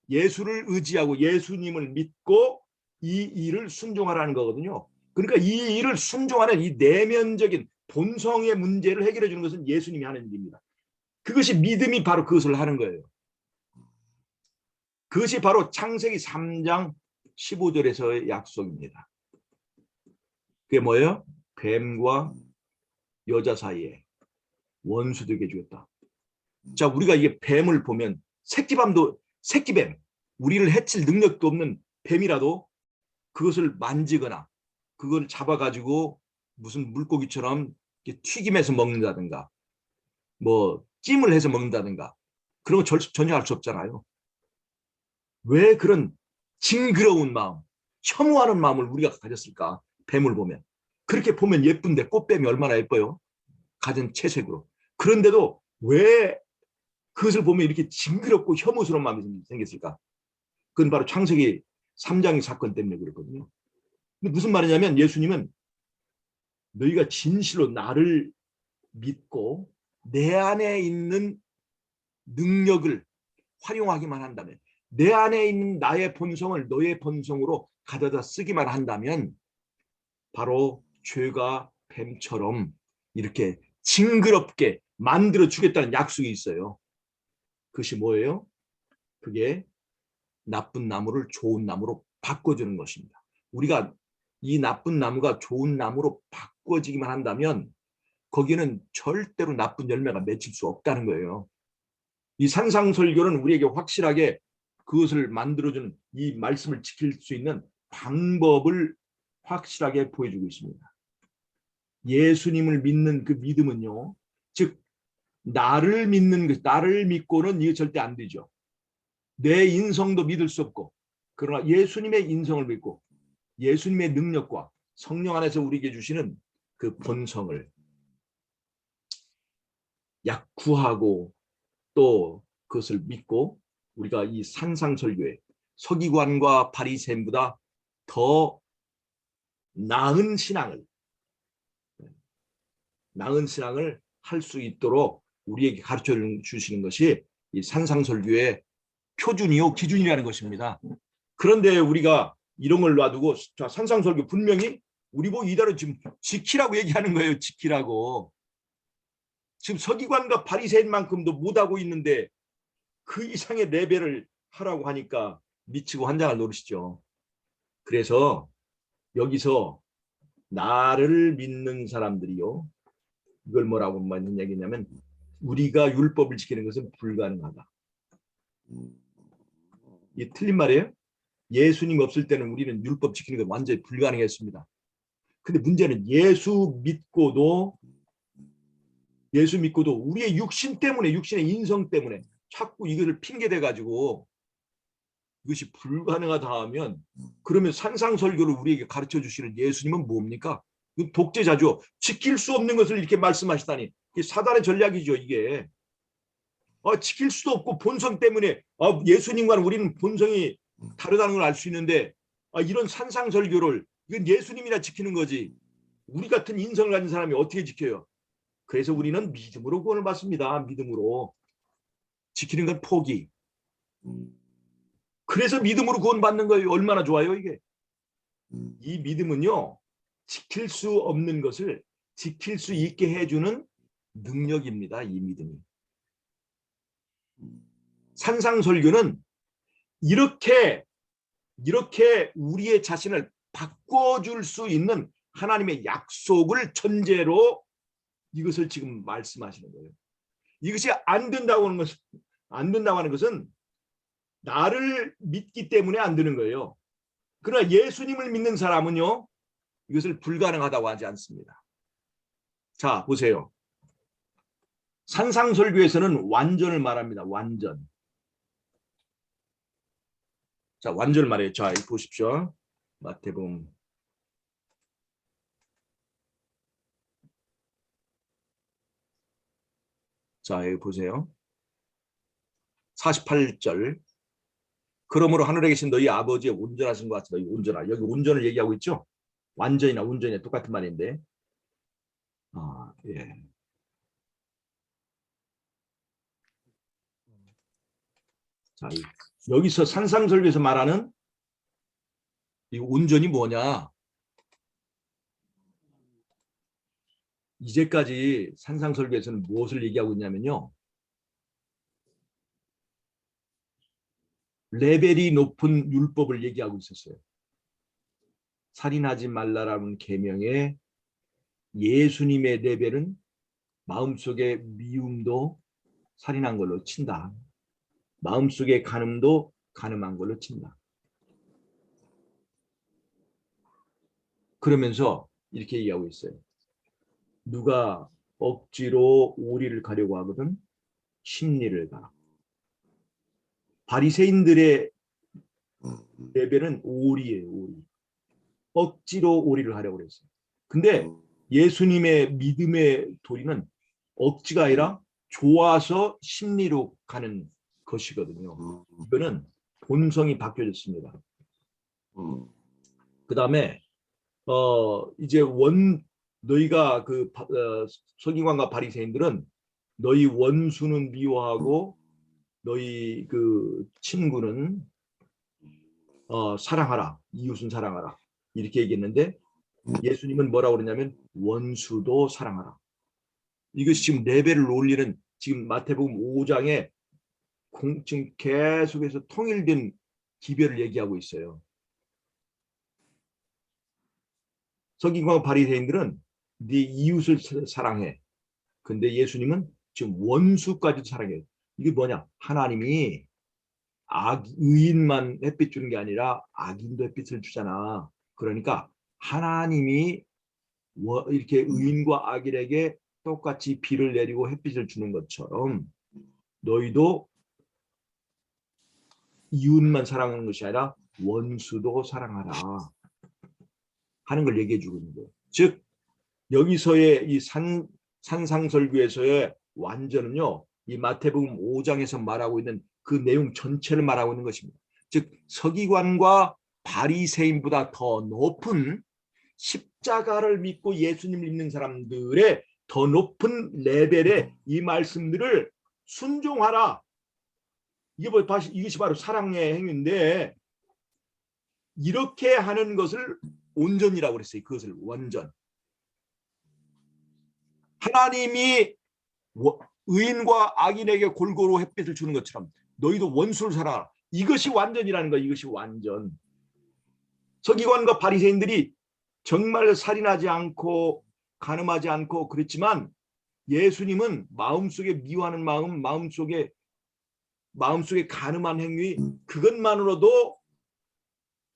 예수를 의지하고 예수님을 믿고 이 일을 순종하라는 거거든요. 그러니까 이 일을 순종하는 이 내면적인 본성의 문제를 해결해 주는 것은 예수님이 하는 일입니다. 그것이 믿음이 바로 그것을 하는 거예요. 그것이 바로 창세기 3장 15절에서의 약속입니다. 그게 뭐예요? 뱀과 여자 사이에 원수 되게 주었다. 자, 우리가 이게 뱀을 보면 새끼뱀, 우리를 해칠 능력도 없는 뱀이라도 그것을 만지거나 그걸 잡아가지고 무슨 물고기처럼 튀김해서 먹는다든가 뭐 찜을 해서 먹는다든가 그런 거 전혀 할 수 없잖아요. 왜 그런 징그러운 마음, 혐오하는 마음을 우리가 가졌을까? 뱀을 보면. 그렇게 보면 예쁜데 꽃뱀이 얼마나 예뻐요. 가진 채색으로. 그런데도 왜 그것을 보면 이렇게 징그럽고 혐오스러운 마음이 생겼을까? 그건 바로 창세기 3장의 사건 때문에 그렇거든요. 근데 무슨 말이냐면 예수님은 너희가 진실로 나를 믿고 내 안에 있는 능력을 활용하기만 한다면 내 안에 있는 나의 본성을 너의 본성으로 가져다 쓰기만 한다면 바로 죄가 뱀처럼 이렇게 징그럽게 만들어 주겠다는 약속이 있어요. 그것이 뭐예요? 그게 나쁜 나무를 좋은 나무로 바꿔주는 것입니다. 우리가 이 나쁜 나무가 좋은 나무로 바꿔지기만 한다면 거기는 절대로 나쁜 열매가 맺힐 수 없다는 거예요. 이 산상설교는 우리에게 확실하게 그것을 만들어주는 이 말씀을 지킬 수 있는 방법을 확실하게 보여주고 있습니다. 예수님을 믿는 그 믿음은요, 즉 나를 믿고는 이게 절대 안 되죠. 내 인성도 믿을 수 없고, 그러나 예수님의 인성을 믿고 예수님의 능력과 성령 안에서 우리에게 주시는 그 본성을 구하고 또 그것을 믿고 우리가 이 산상설교에 서기관과 바리새인보다 더 나은 신앙을 할 수 있도록 우리에게 가르쳐 주시는 것이 이 산상설교의 표준이요 기준이라는 것입니다. 그런데 우리가 이런 걸 놔두고 자, 산상설교 분명히 우리 보고 이달을 지금 지키라고 얘기하는 거예요. 지키라고. 지금 서기관과 바리새인만큼도 못하고 있는데 그 이상의 레벨을 하라고 하니까 미치고 환장할 노릇이죠. 그래서 여기서 나를 믿는 사람들이요. 이걸 뭐라고 하는 얘기냐면 우리가 율법을 지키는 것은 불가능하다. 이게 틀린 말이에요. 예수님 없을 때는 우리는 율법 지키는 건 완전히 불가능했습니다. 근데 문제는 예수 믿고도 우리의 육신 때문에, 육신의 인성 때문에 자꾸 이거를 핑계대 가지고 이것이 불가능하다 하면, 그러면 산상설교를 우리에게 가르쳐 주시는 예수님은 뭡니까? 독재자죠. 지킬 수 없는 것을 이렇게 말씀하시다니, 이게 사단의 전략이죠. 이게 지킬 수도 없고 본성 때문에 예수님과는 우리는 본성이 다르다는 걸 알 수 있는데 이런 산상설교를, 이건 예수님이나 지키는 거지 우리 같은 인성을 가진 사람이 어떻게 지켜요? 그래서 우리는 믿음으로 구원을 받습니다. 믿음으로. 지키는 건 포기. 그래서 믿음으로 구원받는 거예요. 얼마나 좋아요 이게. 이 믿음은요, 지킬 수 없는 것을 지킬 수 있게 해주는 능력입니다. 이 믿음이. 산상설교는 이렇게 우리의 자신을 바꿔줄 수 있는 하나님의 약속을 전제로 이것을 지금 말씀하시는 거예요. 이것이 안 된다고 하는 것은 나를 믿기 때문에 안 되는 거예요. 그러나 예수님을 믿는 사람은요, 이것을 불가능하다고 하지 않습니다. 자, 보세요. 산상설교에서는 완전을 말합니다. 완전. 자, 완전을 말해요. 자, 보십시오. 마태복음. 자, 여기 보세요. 48절. 그러므로 하늘에 계신 너희 아버지의 온전하신 것 같이 너희 온전하. 여기 온전을 얘기하고 있죠. 완전이나 온전이나 똑같은 말인데. 예. 자, 여기서 산상설교에서 말하는 이 온전이 뭐냐? 이제까지 산상설교에서는 무엇을 얘기하고 있냐면요, 레벨이 높은 율법을 얘기하고 있었어요. 살인하지 말라라는 계명에 예수님의 레벨은 마음속에 미움도 살인한 걸로 친다. 마음속에 간음도 간음한 걸로 친다. 그러면서 이렇게 얘기하고 있어요. 누가 억지로 오리를 가려고 하거든 십리를 가라. 바리새인들의 레벨은 오리예요. 오리. 억지로 오리를 하려고 그랬어요. 근데 예수님의 믿음의 도리는 억지가 아니라 좋아서 심리로 가는 것이거든요. 이거는 본성이 바뀌어졌습니다. 그 다음에 이제 너희가 서기관과 바리새인들은 너희 원수는 미워하고 너희 그 친구는 사랑하라, 이웃은 사랑하라 이렇게 얘기했는데 예수님은 뭐라고 그러냐면 원수도 사랑하라. 이것이 지금 레벨을 올리는, 지금 마태복음 5장에 지금 계속해서 통일된 기별을 얘기하고 있어요. 서기관과 바리새인들은 네 이웃을 사랑해. 근데 예수님은 지금 원수까지도 사랑해요. 이게 뭐냐? 하나님이 의인만 햇빛 주는 게 아니라 악인도 햇빛을 주잖아. 그러니까 하나님이 이렇게 의인과 악인에게 똑같이 비를 내리고 햇빛을 주는 것처럼 너희도 이웃만 사랑하는 것이 아니라 원수도 사랑하라 하는 걸 얘기해 주고 있는 거예요. 즉 여기서의 이 산상설교에서의 완전은요, 이 마태복음 5장에서 말하고 있는 그 내용 전체를 말하고 있는 것입니다. 즉 서기관과 바리새인보다 더 높은 십자가를 믿고 예수님을 믿는 사람들의 더 높은 레벨의 이 말씀들을 순종하라. 이것이 바로 사랑의 행위인데, 이렇게 하는 것을 온전이라고 그랬어요. 그것을 완전. 하나님이 의인과 악인에게 골고루 햇빛을 주는 것처럼 너희도 원수를 사랑하라. 이것이 완전이라는 거야. 이것이 완전. 서기관과 바리새인들이 정말 살인하지 않고 간음하지 않고 그랬지만 예수님은 마음속에 미워하는 마음, 마음속에 간음한 행위, 그것만으로도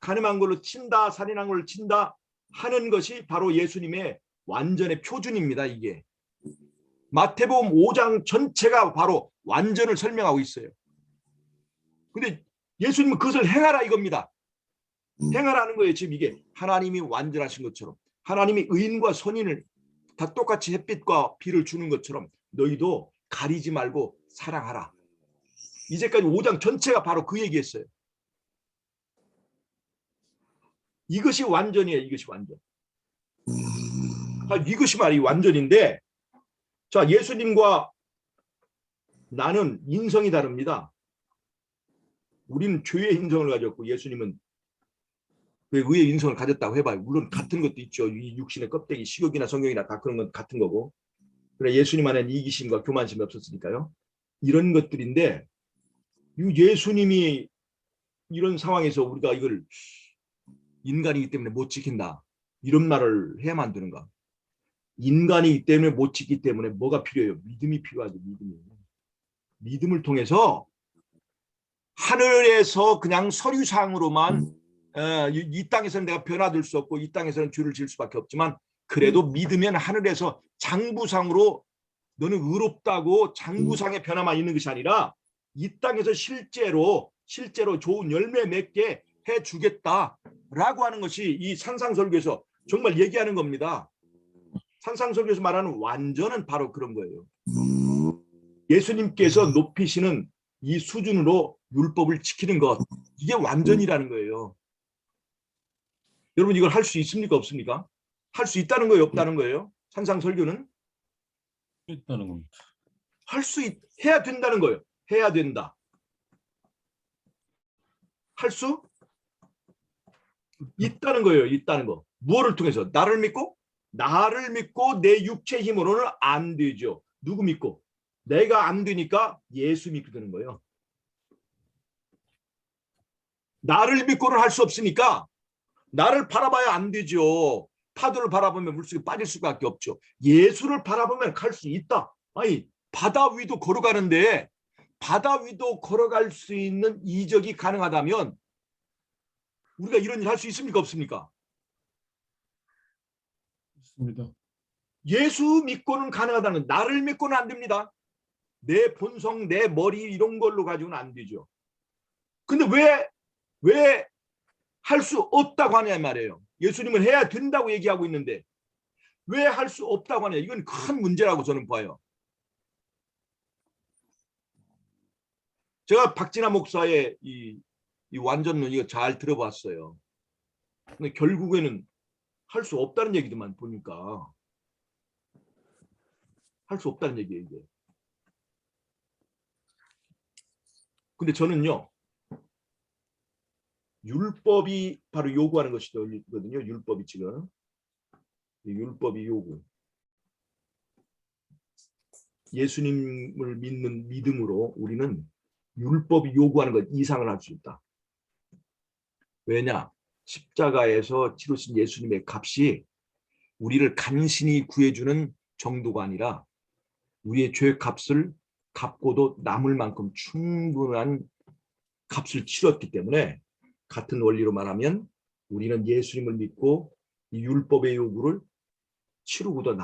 간음한 걸로 친다, 살인한 걸로 친다 하는 것이 바로 예수님의 완전의 표준입니다. 이게 마태복음 5장 전체가 바로 완전을 설명하고 있어요. 근데 예수님은 그것을 행하라 이겁니다. 행하라는 거예요. 지금 이게 하나님이 완전하신 것처럼, 하나님이 의인과 선인을 다 똑같이 햇빛과 비를 주는 것처럼 너희도 가리지 말고 사랑하라. 이제까지 5장 전체가 바로 그 얘기했어요. 이것이 완전이에요. 이것이 완전. 이것이 말이 완전인데, 자, 예수님과 나는 인성이 다릅니다. 우리는 죄의 인성을 가졌고 예수님은 왜 의의 인성을 가졌다고 해봐요. 물론 같은 것도 있죠. 이 육신의 껍데기, 식욕이나 성욕이나 다 그런 건 같은 거고. 그래 예수님 안에는 이기심과 교만심이 없었으니까요. 이런 것들인데 예수님이 이런 상황에서 우리가 이걸 인간이기 때문에 못 지킨다. 이런 말을 해야 만드는가. 인간이기 때문에 못 지키기 때문에 뭐가 필요해요? 믿음이 필요하죠. 믿음을 통해서 하늘에서 그냥 서류상으로만 이 땅에서는 내가 변화될 수 없고 이 땅에서는 죄를 지을 수밖에 없지만 그래도 믿으면 하늘에서 장부상으로 너는 의롭다고 장부상의 변화만 있는 것이 아니라 이 땅에서 실제로 좋은 열매 맺게 해주겠다라고 하는 것이 이 산상설교에서 정말 얘기하는 겁니다. 산상설교에서 말하는 완전은 바로 그런 거예요. 예수님께서 높이시는 이 수준으로 율법을 지키는 것, 이게 완전이라는 거예요. 여러분 이걸 할 수 있습니까? 없습니까? 할 수 있다는 거예요? 없다는 거예요? 산상설교는? 있다는 겁니다. 해야 된다는 거예요. 해야 된다. 할 수 있다는 거예요. 있다는 거. 무엇을 통해서? 나를 믿고 내 육체 힘으로는 안 되죠. 누구 믿고? 내가 안 되니까 예수 믿게 되는 거예요. 나를 믿고는 할 수 없으니까 나를 바라봐야 안 되죠. 파도를 바라보면 물속에 빠질 수밖에 없죠. 예수를 바라보면 갈 수 있다. 아니 바다 위도 걸어가는데 바다 위도 걸어갈 수 있는 이적이 가능하다면 우리가 이런 일 할 수 있습니까? 없습니까? 있습니다. 예수 믿고는 가능하다는, 나를 믿고는 안 됩니다. 내 본성, 내 머리 이런 걸로 가지고는 안 되죠. 근데 왜 할 수 없다고 하냐 말이에요. 예수님은 해야 된다고 얘기하고 있는데 왜 할 수 없다고 하냐. 이건 큰 문제라고 저는 봐요. 제가 박진아 목사의 이 완전론 이거 잘 들어봤어요. 근데 결국에는 할 수 없다는 얘기도만 보니까 할 수 없다는 얘기예요. 이게. 근데 저는요. 율법이 바로 요구하는 것이거든요. 율법이 지금. 율법이 요구. 예수님을 믿는 믿음으로 우리는 율법이 요구하는 것 이상을 할 수 있다. 왜냐? 십자가에서 치르신 예수님의 값이 우리를 간신히 구해주는 정도가 아니라 우리의 죄 값을 갚고도 남을 만큼 충분한 값을 치렀기 때문에 같은 원리로 말하면 우리는 예수님을 믿고 이 율법의 요구를 치르고도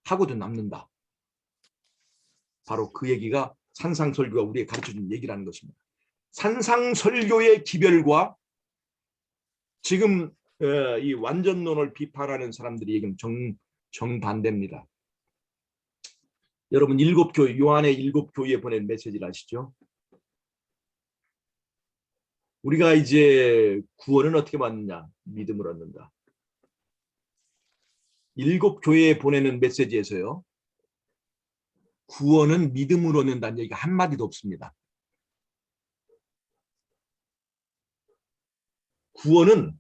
하고도 남는다. 바로 그 얘기가 산상설교가 우리에게 가르쳐준 얘기라는 것입니다. 산상설교의 기별과 지금 이 완전론을 비판하는 사람들이 얘기는 정반대입니다. 여러분 요한의 7교회에 보낸 메시지를 아시죠? 우리가 이제 구원은 어떻게 받느냐? 믿음을 얻는다. 7교회에 보내는 메시지에서요. 구원은 믿음으로 얻는다는 얘기가 한마디도 없습니다. 구원은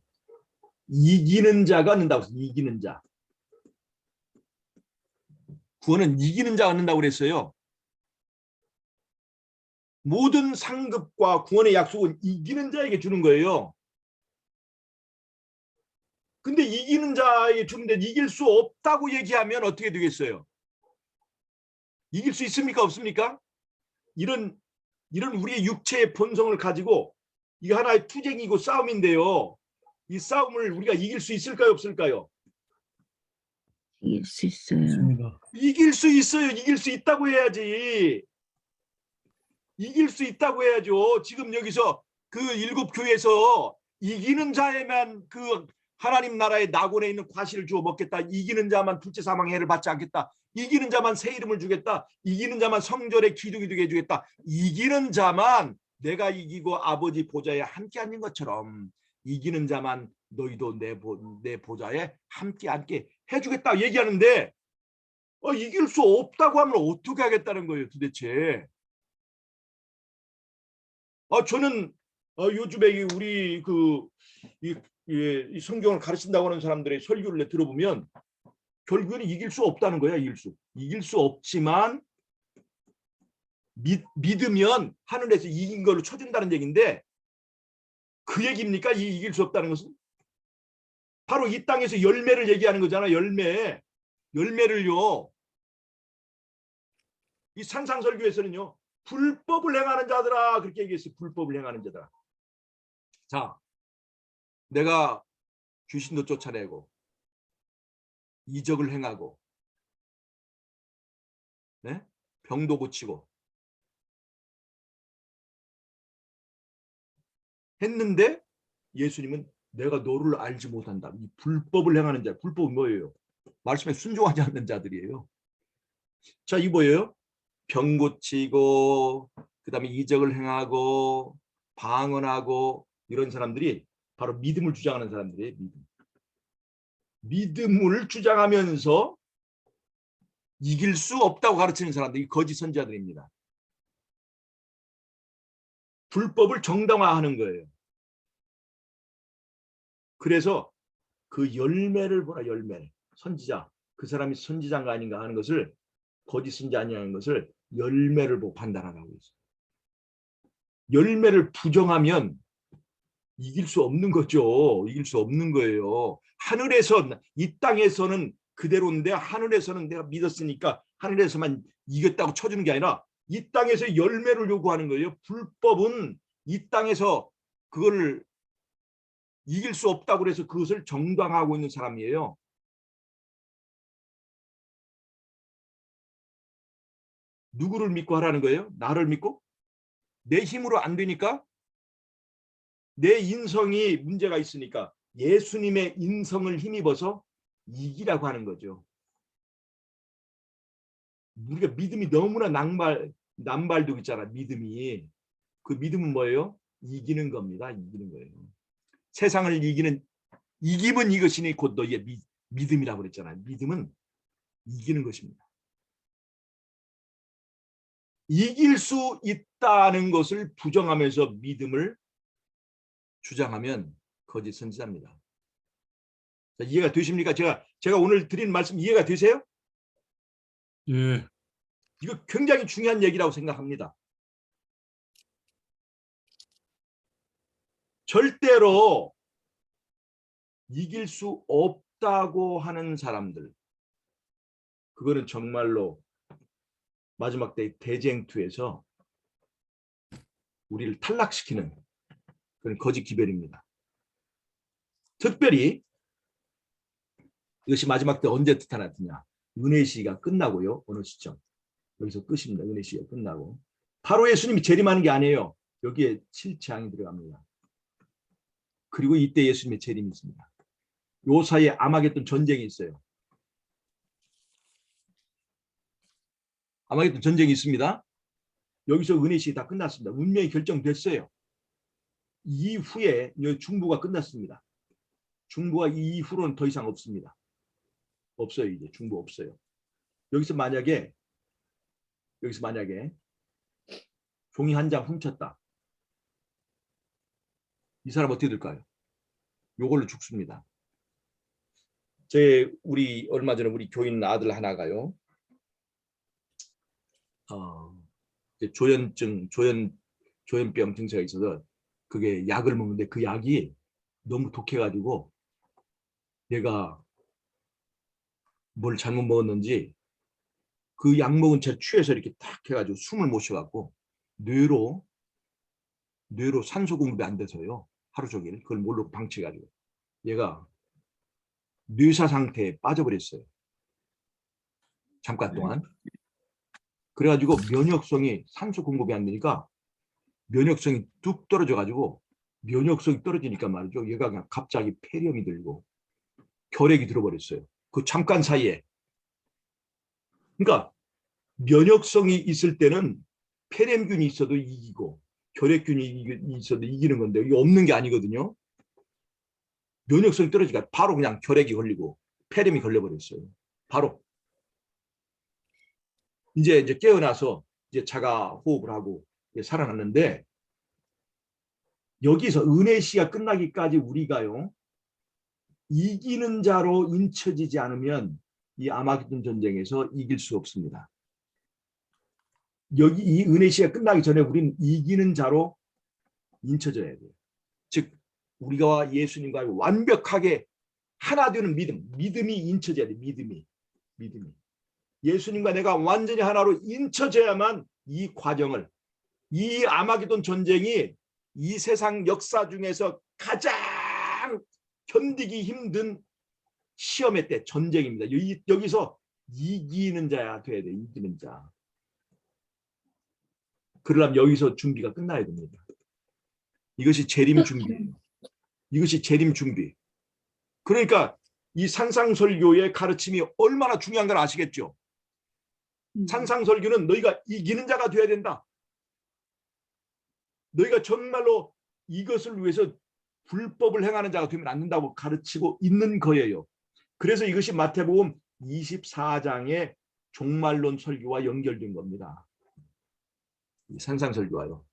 이기는 자가 얻는다고 했어요. 이기는 자. 구원은 이기는 자가 얻는다고 그랬어요. 모든 상급과 구원의 약속은 이기는 자에게 주는 거예요. 근데 이기는 자에게 주는데 이길 수 없다고 얘기하면 어떻게 되겠어요? 이길 수 있습니까? 없습니까? 이런 우리의 육체의 본성을 가지고 이게 하나의 투쟁이고 싸움인데요. 이 싸움을 우리가 이길 수 있을까요? 없을까요? 이길 수 있어요. 있습니다. 이길 수 있어요. 이길 수 있다고 해야지. 이길 수 있다고 해야죠. 지금 여기서 그 7교회에서 이기는 자에만 그 하나님 나라의 낙원에 있는 과실을 주어 먹겠다. 이기는 자만 둘째 사망 해를 받지 않겠다. 이기는 자만 새 이름을 주겠다. 이기는 자만 성전에 기둥이 되게 해주겠다. 이기는 자만 내가 이기고 아버지 보좌에 함께 앉는 것처럼 이기는 자만 너희도 내 보좌에 함께 앉게 해주겠다 얘기하는데 이길 수 없다고 하면 어떻게 하겠다는 거예요 도대체. 저는 요즘에 우리 이 성경을 가르친다고 하는 사람들의 설교를 들어보면 결국에는 이길 수 없다는 거야. 이길 수 없지만 믿으면 하늘에서 이긴 걸로 쳐준다는 얘기인데 그 얘기입니까? 이길 수 없다는 것은 바로 이 땅에서 열매를 얘기하는 거잖아. 열매를요. 이 산상설교에서는요. 불법을 행하는 자들아 그렇게 얘기했어요. 불법을 행하는 자들아. 자, 내가 귀신도 쫓아내고 이적을 행하고 네? 병도 고치고 했는데 예수님은 내가 너를 알지 못한다. 이 불법을 행하는 자. 불법은 뭐예요? 말씀에 순종하지 않는 자들이에요. 자, 이 뭐예요? 병 고치고 그다음에 이적을 행하고 방언하고 이런 사람들이 바로 믿음을 주장하는 사람들이에요. 믿음을 주장하면서 이길 수 없다고 가르치는 사람들이 거짓 선지자들입니다. 불법을 정당화하는 거예요. 그래서 그 열매를 보라. 열매. 선지자. 그 사람이 선지자인가 아닌가 하는 것을 거짓 선지자 아니냐는 것을 열매를 보고 판단하라고 했어요. 열매를 부정하면 이길 수 없는 거죠. 이길 수 없는 거예요. 하늘에서 이 땅에서는 그대로인데 하늘에서는 내가 믿었으니까 하늘에서만 이겼다고 쳐주는 게 아니라 이 땅에서 열매를 요구하는 거예요. 불법은 이 땅에서 그걸 이길 수 없다고 그래서 그것을 정당화하고 있는 사람이에요. 누구를 믿고 하라는 거예요? 나를 믿고? 내 힘으로 안 되니까? 내 인성이 문제가 있으니까 예수님의 인성을 힘입어서 이기라고 하는 거죠. 우리가 믿음이 너무나 남발되고 있잖아. 믿음이. 그 믿음은 뭐예요? 이기는 겁니다. 이기는 거예요. 세상을 이기면 이것이니 곧 너희의 믿음이라고 그랬잖아요. 믿음은 이기는 것입니다. 이길 수 있다는 것을 부정하면서 믿음을 주장하면 거짓 선지자입니다. 자, 이해가 되십니까? 제가 오늘 드린 말씀 이해가 되세요? 예. 이거 굉장히 중요한 얘기라고 생각합니다. 절대로 이길 수 없다고 하는 사람들, 그거는 정말로 마지막 때 대쟁투에서 우리를 탈락시키는 그런 거짓 기별입니다. 특별히 이것이 마지막 때 언제 나타나느냐. 은혜 시기가 끝나고요. 어느 시점. 여기서 끝입니다. 은혜 시기가 끝나고. 바로 예수님이 재림하는 게 아니에요. 여기에 7재앙이 들어갑니다. 그리고 이때 예수님의 재림이 있습니다. 요 사이에 아마겟돈 전쟁이 있어요. 아마겟돈 전쟁이 있습니다. 여기서 은혜 시기 다 끝났습니다. 운명이 결정됐어요. 이후에 중보가 끝났습니다. 중보가 이후로는 더 이상 없습니다. 없어요. 이제 중보 없어요. 여기서 만약에 종이 한 장 훔쳤다. 이 사람 어떻게 될까요? 요걸로 죽습니다. 우리 얼마 전에 우리 교인 아들 하나가요. 조현병 증세가 있어서 그게 약을 먹는데 그 약이 너무 독해가지고 얘가 뭘 잘못 먹었는지 그 약 먹은 채 취해서 이렇게 탁 해가지고 숨을 못 쉬어갖고 뇌로 산소 공급이 안 돼서요. 하루 종일 그걸 모르고 방치해가지고 얘가 뇌사 상태에 빠져버렸어요. 잠깐 동안. 그래가지고 면역성이 산소 공급이 안 되니까 면역성이 뚝 떨어져가지고 면역성이 떨어지니까 말이죠. 얘가 그냥 갑자기 폐렴이 들고 결핵이 들어버렸어요. 그 잠깐 사이에. 그러니까 면역성이 있을 때는 폐렴균이 있어도 이기고 결핵균이 있어도 이기는 건데 이게 없는 게 아니거든요. 면역성이 떨어지니까 바로 그냥 결핵이 걸리고 폐렴이 걸려버렸어요. 바로. 이제 깨어나서 이제 자가 호흡을 하고 살아났는데 여기서 은혜 시가 끝나기까지 우리가요 이기는 자로 인쳐지지 않으면 이 아마겟돈 전쟁에서 이길 수 없습니다. 여기 이 은혜 시가 끝나기 전에 우리는 이기는 자로 인쳐져야 돼요. 즉 우리가 예수님과 완벽하게 하나 되는 믿음이 인쳐져야 돼. 믿음이. 예수님과 내가 완전히 하나로 인쳐져야만 이 과정을, 이 아마겟돈 전쟁이 이 세상 역사 중에서 가장 견디기 힘든 시험의 때 전쟁입니다. 여기서 이기는 자야 돼야 돼. 이기는 자. 그러려면 여기서 준비가 끝나야 됩니다. 이것이 재림 준비예요. 이것이 재림 준비. 그러니까 이 산상설교의 가르침이 얼마나 중요한 걸 아시겠죠? 산상설교는 너희가 이기는 자가 돼야 된다. 너희가 정말로 이것을 위해서 불법을 행하는 자가 되면 안 된다고 가르치고 있는 거예요. 그래서 이것이 마태복음 24장의 종말론 설교와 연결된 겁니다. 이 산상설교와요.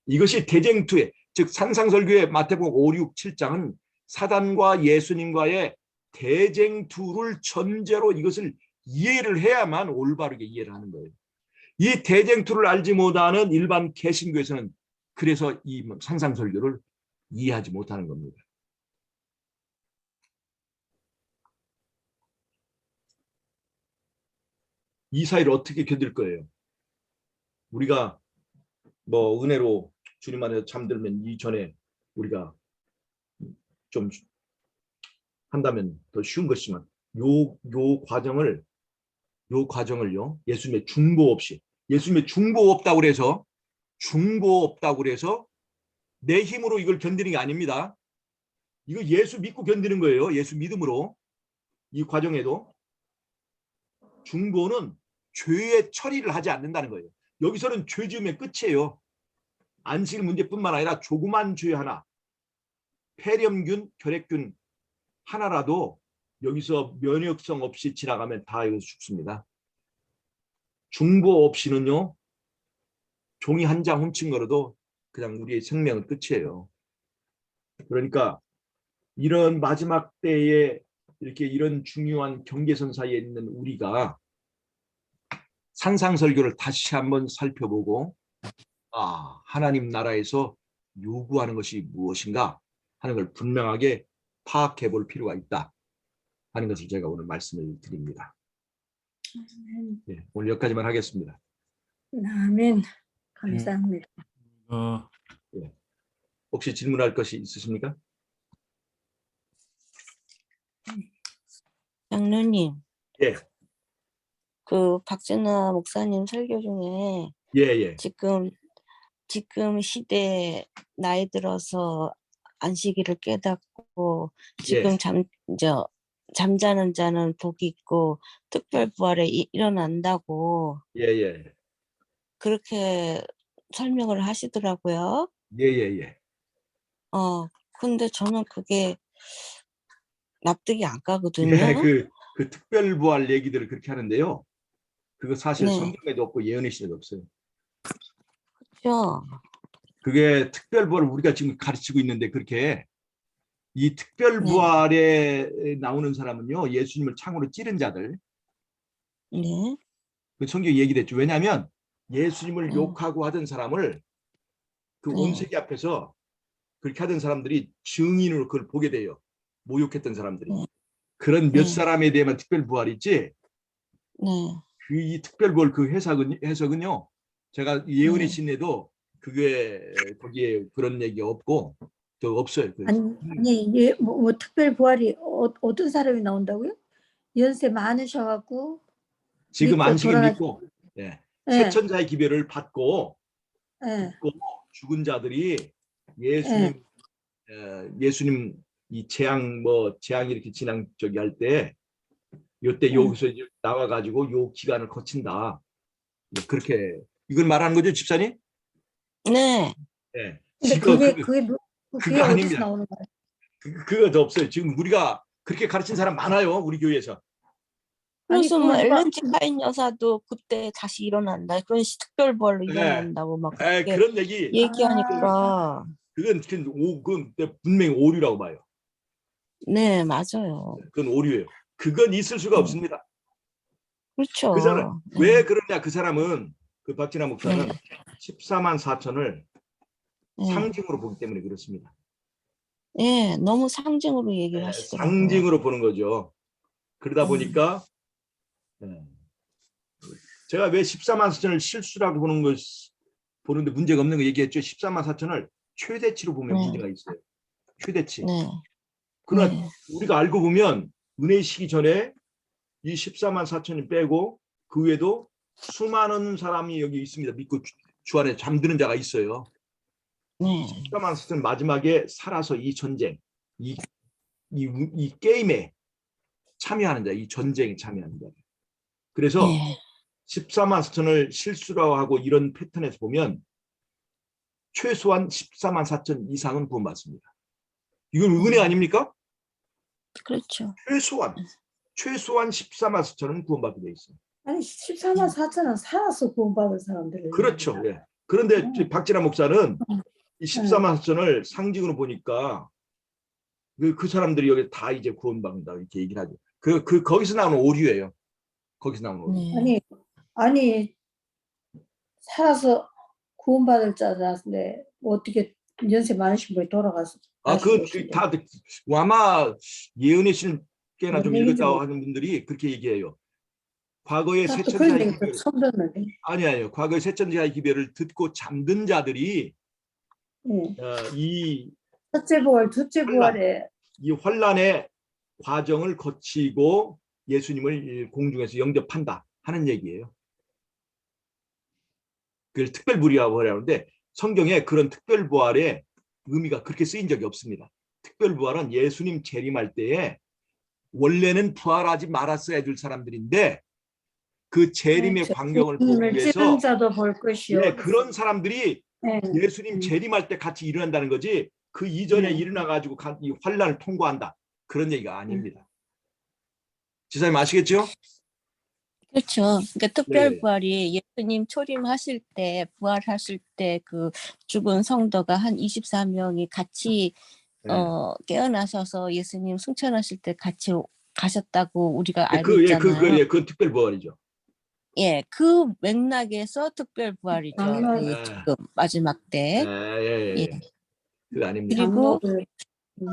이것이 대쟁투의, 즉 산상설교의 마태복음 5, 6, 7장은 사단과 예수님과의 대쟁투를 전제로 이것을 이해를 해야만 올바르게 이해를 하는 거예요. 이 대쟁투를 알지 못하는 일반 개신교에서는 그래서 이 산상설교를 이해하지 못하는 겁니다. 이 사이를 어떻게 견딜 거예요? 우리가 뭐 은혜로 주님 안에서 잠들면 이전에 우리가 좀 한다면 더 쉬운 것이지만 요 과정을요 예수님의 중보 없이, 예수님의 중보 없다고 그래서 내 힘으로 이걸 견디는 게 아닙니다. 이거 예수 믿고 견디는 거예요. 예수 믿음으로. 이 과정에도 중보는 죄의 처리를 하지 않는다는 거예요. 여기서는 죄 지으면 끝이에요. 안식 문제뿐만 아니라 조그만 죄 하나, 폐렴균, 결핵균 하나라도 여기서 면역성 없이 지나가면 다 이거 죽습니다. 중보 없이는요, 종이 한 장 훔친 거라도 그냥 우리의 생명은 끝이에요. 그러니까 이런 마지막 때에 이렇게 이런 중요한 경계선 사이에 있는 우리가 산상설교를 다시 한번 살펴보고 하나님 나라에서 요구하는 것이 무엇인가 하는 걸 분명하게 파악해 볼 필요가 있다 하는 것을 제가 오늘 말씀을 드립니다. 네, 오늘 여기까지만 하겠습니다. 아멘. 감사합니다. 네. 혹시 질문할 것이 있으십니까? 장로님, 예. 그 박진아 목사님 설교 중에 예. 지금 시대에 나이 들어서 안식일을 깨닫고 지금 잠자는 자는 복이 있고 특별 부활에 일어난다고 예. 그렇게 설명을 하시더라고요. 예. 근데 저는 그게 납득이 안 가거든요. 예, 그 특별 부활 얘기들을 그렇게 하는데요. 그거 사실 네. 성경에도 없고 예언의 시대도 없어요. 그렇죠. 그게 특별 부활을 우리가 지금 가르치고 있는데 그렇게 이 특별 부활에 나오는 사람은요, 예수님을 창으로 찌른 자들. 네. 그 성경이 얘기됐죠. 왜냐하면 예수님을 욕하고 하던 사람을 그 온 세계 앞에서 그렇게 하던 사람들이 증인으로 그걸 보게 돼요. 모욕했던 사람들이. 그런 몇 사람에 대한 특별 부활이 있지. 이 특별볼 그 해석은요. 제가 예언의 네. 신에도 그게 거기에 그런 얘기 없고 저 없어요. 아니 예, 뭐 특별 부활이 어떤 사람이 나온다고요? 연세 많으셔갖고 지금 믿고 안식일 돌아가. 믿고 예. 예, 세천자의 기별을 받고 예, 죽은 자들이 예, 예수님 이 재앙 이렇게 지난 저기 할 때 요때 예. 여기서 이제 나와가지고 요 기간을 거친다. 뭐 그렇게 이걸 말하는 거죠, 집사님? 네. 예. 근데 지금 그게 그거 어디서 아닙니다. 나오는 거예요? 그거 더 없어요. 지금 우리가 그렇게 가르친 사람 많아요, 우리 교회에서. 아니 그래서 뭐 그거 엘렌 G 화이트 여사도 그때 다시 일어난다. 그런 특별벌로 예. 일어난다고 막 그렇게 그런 얘기. 얘기하니까 그건 분명히 오류라고 봐요. 네, 맞아요. 그건 오류예요. 그건 있을 수가 없습니다. 그렇죠. 그 사람 왜 그러냐? 그 사람은 그 박진아 목사는 네. 14만 4천을 네. 상징으로 보기 때문에 그렇습니다. 예, 너무 상징으로 얘기를 하시더라고요. 상징으로 보는 거죠. 그러다 보니까 제가 왜 14만 4천을 실수라고 보는데 문제가 없는 거 얘기했죠. 14만 4천을 최대치로 보면 네. 문제가 있어요. 최대치. 네. 그러나 네. 우리가 알고 보면 은혜 시기 전에 이 14만 4천이 빼고 그 외에도 수많은 사람이 여기 있습니다. 믿고 주 안에 잠드는 자가 있어요. 네. 14만 4천 마지막에 살아서 이 전쟁, 이 게임에 참여하는 자, 이 전쟁에 참여하는 자. 그래서 네. 14만 4천을 실수라고 하고 이런 패턴에서 보면 최소한 14만 4천 이상은 구원받습니다. 이건 은혜 아닙니까? 그렇죠. 최소한 14만 4천은 구원받게 돼 있어요. 아니 14만 4천은 살아서 구원받은 사람들을. 그렇죠. 예. 그런데 박진아 목사는 이 14만 4천을 상징으로 보니까 그 사람들이 여기 다 이제 구원받는다 이렇게 얘기를 하죠. 거기서 나오는 오류예요. 거기서 나오는 오류. 네. 아니 살아서 구원받을 자인데 어떻게 연세 많으신 분이 돌아가서 다 아마 예언의 신께나 좀 뭔 읽었다고 얘기인지 하는 분들이 그렇게 얘기해요. 과거의 또 그런 세천자의 얘기 기별 처음 듣는데. 아니에요. 과거의 세천자의 기별을 듣고 잠든 자들이 예. 이 첫째 부활, 둘째 부활에 환란의 과정을 거치고 예수님을 공중에서 영접한다 하는 얘기예요. 그걸 특별부활이라고 하는데 성경에 그런 특별부활의 의미가 그렇게 쓰인 적이 없습니다. 특별부활은 예수님 재림할 때에 원래는 부활하지 말았어야 될 사람들인데 그 재림의 광경을 보기 위해서 찌른 자도 볼 것이요. 그런 사람들이 예. 예수님 재림할 때 같이 일어난다는 거지 그 이전에 일어나 가지고 이 환란을 통과한다 그런 얘기가 아닙니다. 지사님 아시겠죠? 그렇죠. 그러니까 네. 특별 부활이 예수님 초림하실 때 부활하실 때 그 죽은 성도가 한 24명이 같이 깨어나셔서 예수님 승천하실 때 같이 가셨다고 우리가 알고 있잖아요. 그건 특별 부활이죠. 예, 그 맥락에서 특별 부활이죠. 장로- 지금 마지막 때. 예. 그거 아닙니다. 그리고 장로들.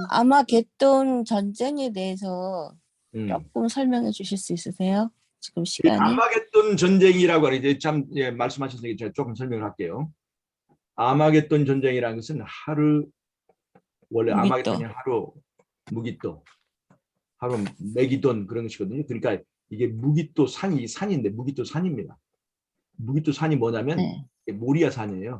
아마겟돈 전쟁에 대해서 조금 설명해 주실 수 있으세요? 지금 시간이. 아마겟돈 전쟁이라고 하는데 참 말씀하신 얘기 제가 조금 설명을 할게요. 아마겟돈 전쟁이라는 것은 원래 무기또. 아마겟돈이 하루 무기또 하루 메기돈 그런 것이거든요. 그러니까 이게 무기또 산인데 무기또 산입니다. 무기또 산이 뭐냐면 모리아 산이에요.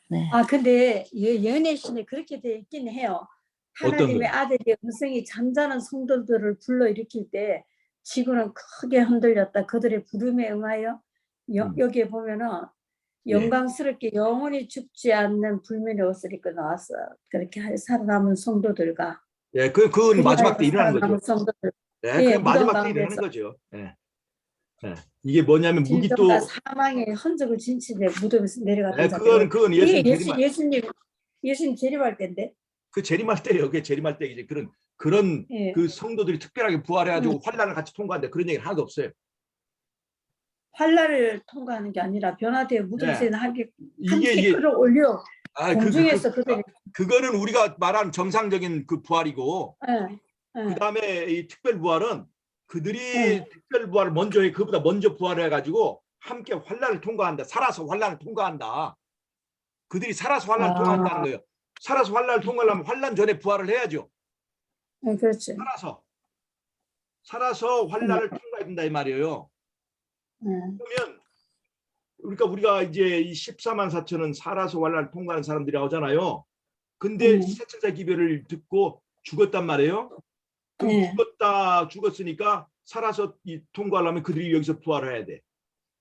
네. 근데 연애 신에 그렇게 돼 있긴 해요. 하나님의 아들이 음성이 잠자는 성도들을 불러일으킬 때 지구는 크게 흔들렸다. 그들의 부름에 응하여 여기에 보면은 영광스럽게 영원히 죽지 않는 불면의 옷을 입고 나왔어. 그렇게 살아남은 성도들과. 그건 마지막 때 일어나는 거죠. 성도들. 그게 마지막 때 일어나는 거죠. 이게 뭐냐면 무기또 사망의 흔적을 진치되 무덤에서 내려갔던 그건 예수님 재림할 때인데. 그 재림할 때예요. 그게 재림할 때 이제 그런 그 성도들이 특별하게 부활해가지고 환란을 같이 통과한다 그런 얘기는 하나도 없어요. 환란을 통과하는 게 아니라 변화되어 무덤에서 함께 이게 끌어올려 공중에서 그들이 그거는 우리가 말하는 정상적인 그 부활이고 그 다음에 이 특별 부활은 그들이 특별 부활을 먼저 해. 그보다 먼저 부활을 해가지고 함께 환란을 통과한다. 살아서 환란을 통과한다. 그들이 살아서 환란을 통과한다는 거예요. 살아서 환란을 통과하려면 환란 전에 부활을 해야죠. 그렇지. 살아서 환란을 통과해야 된다 이 말이에요. 그러면 우리가 이제 이 14만 4천은 살아서 환란을 통과하는 사람들이라고 하잖아요. 근데 세천사 기별을 듣고 죽었단 말이에요. 그럼 죽었으니까 살아서 통과하려면 그들이 여기서 부활을 해야 돼.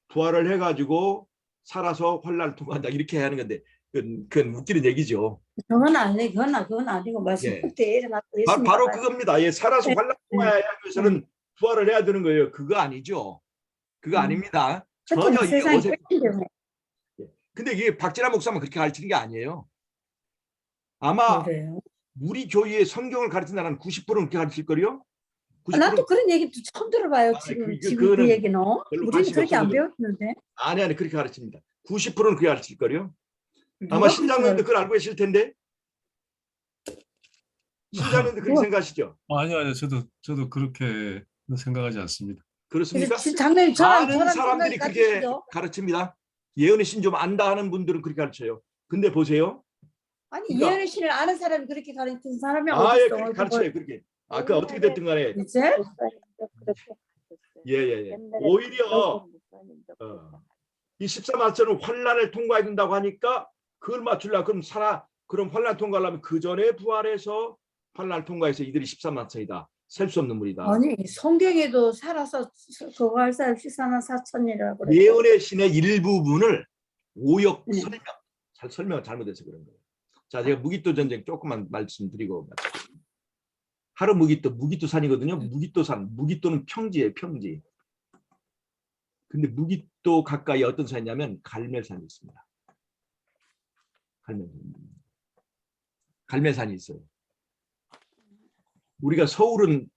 부활을 해가지고 살아서 환란을 통과한다 이렇게 해야 하는 건데 그건 웃기는 얘기죠. 그건 아니고 말씀 예. 그때 일어났고 있습니다. 바로 그겁니다. 예, 살아서 환란 통과하기 위해서는 부활을 해야 되는 거예요. 그거 아니죠. 그거 아닙니다. 전혀 이게 어색. 근데 이게 박진아 목사만 그렇게 가르치는 게 아니에요. 아마 그래요. 우리 교회의 성경을 가르친다는 90%는 그렇게 가르칠 거요. 난 또 그런 얘기 처음 들어봐요. 지금 그 얘기는 우리는 그렇게 안 배웠는데. 아니 그렇게 가르칩니다. 90%는 그렇게 가르칠 거요. 아마 신장님도 그걸 알고 계실 텐데. 신장님도 그렇게 생각하시죠? 아니요. 저도 그렇게 생각하지 않습니다. 그렇습니까? 장로님 많은 사람들이 그렇게 가르칩니다. 예언의 신 좀 안다 하는 분들은 그렇게 가르쳐요. 근데 보세요. 아니 그러니까, 예언의 신을 아는 사람이 그렇게 가르치는 사람이 어디 있어? 그렇게 가르쳐요. 그렇게. 그 어떻게 됐든 간에. 이제? 예. 오히려 이 14만 천은 환란을 통과해야 된다고 하니까 그걸 맞추려고 그럼 환란 통과하려면 그 전에 부활해서 환란을 통과해서 이들이 14만 천이다. 셀 수 없는 물이다. 아니 성경에도 살아서 그거 할 사람 14만 4천이라고 그래요. 예언의 신의 일부분을 오역 설명을 잘못해서 그런 거예요. 자, 제가 무기토 전쟁 조금만 말씀드리고 하루 무기토 산이거든요. 무기토는 평지예요, 평지. 근데 무기토 가까이 어떤 산이냐면 갈멜산이 있습니다. 갈멜산이 있어요. 우리가 서울은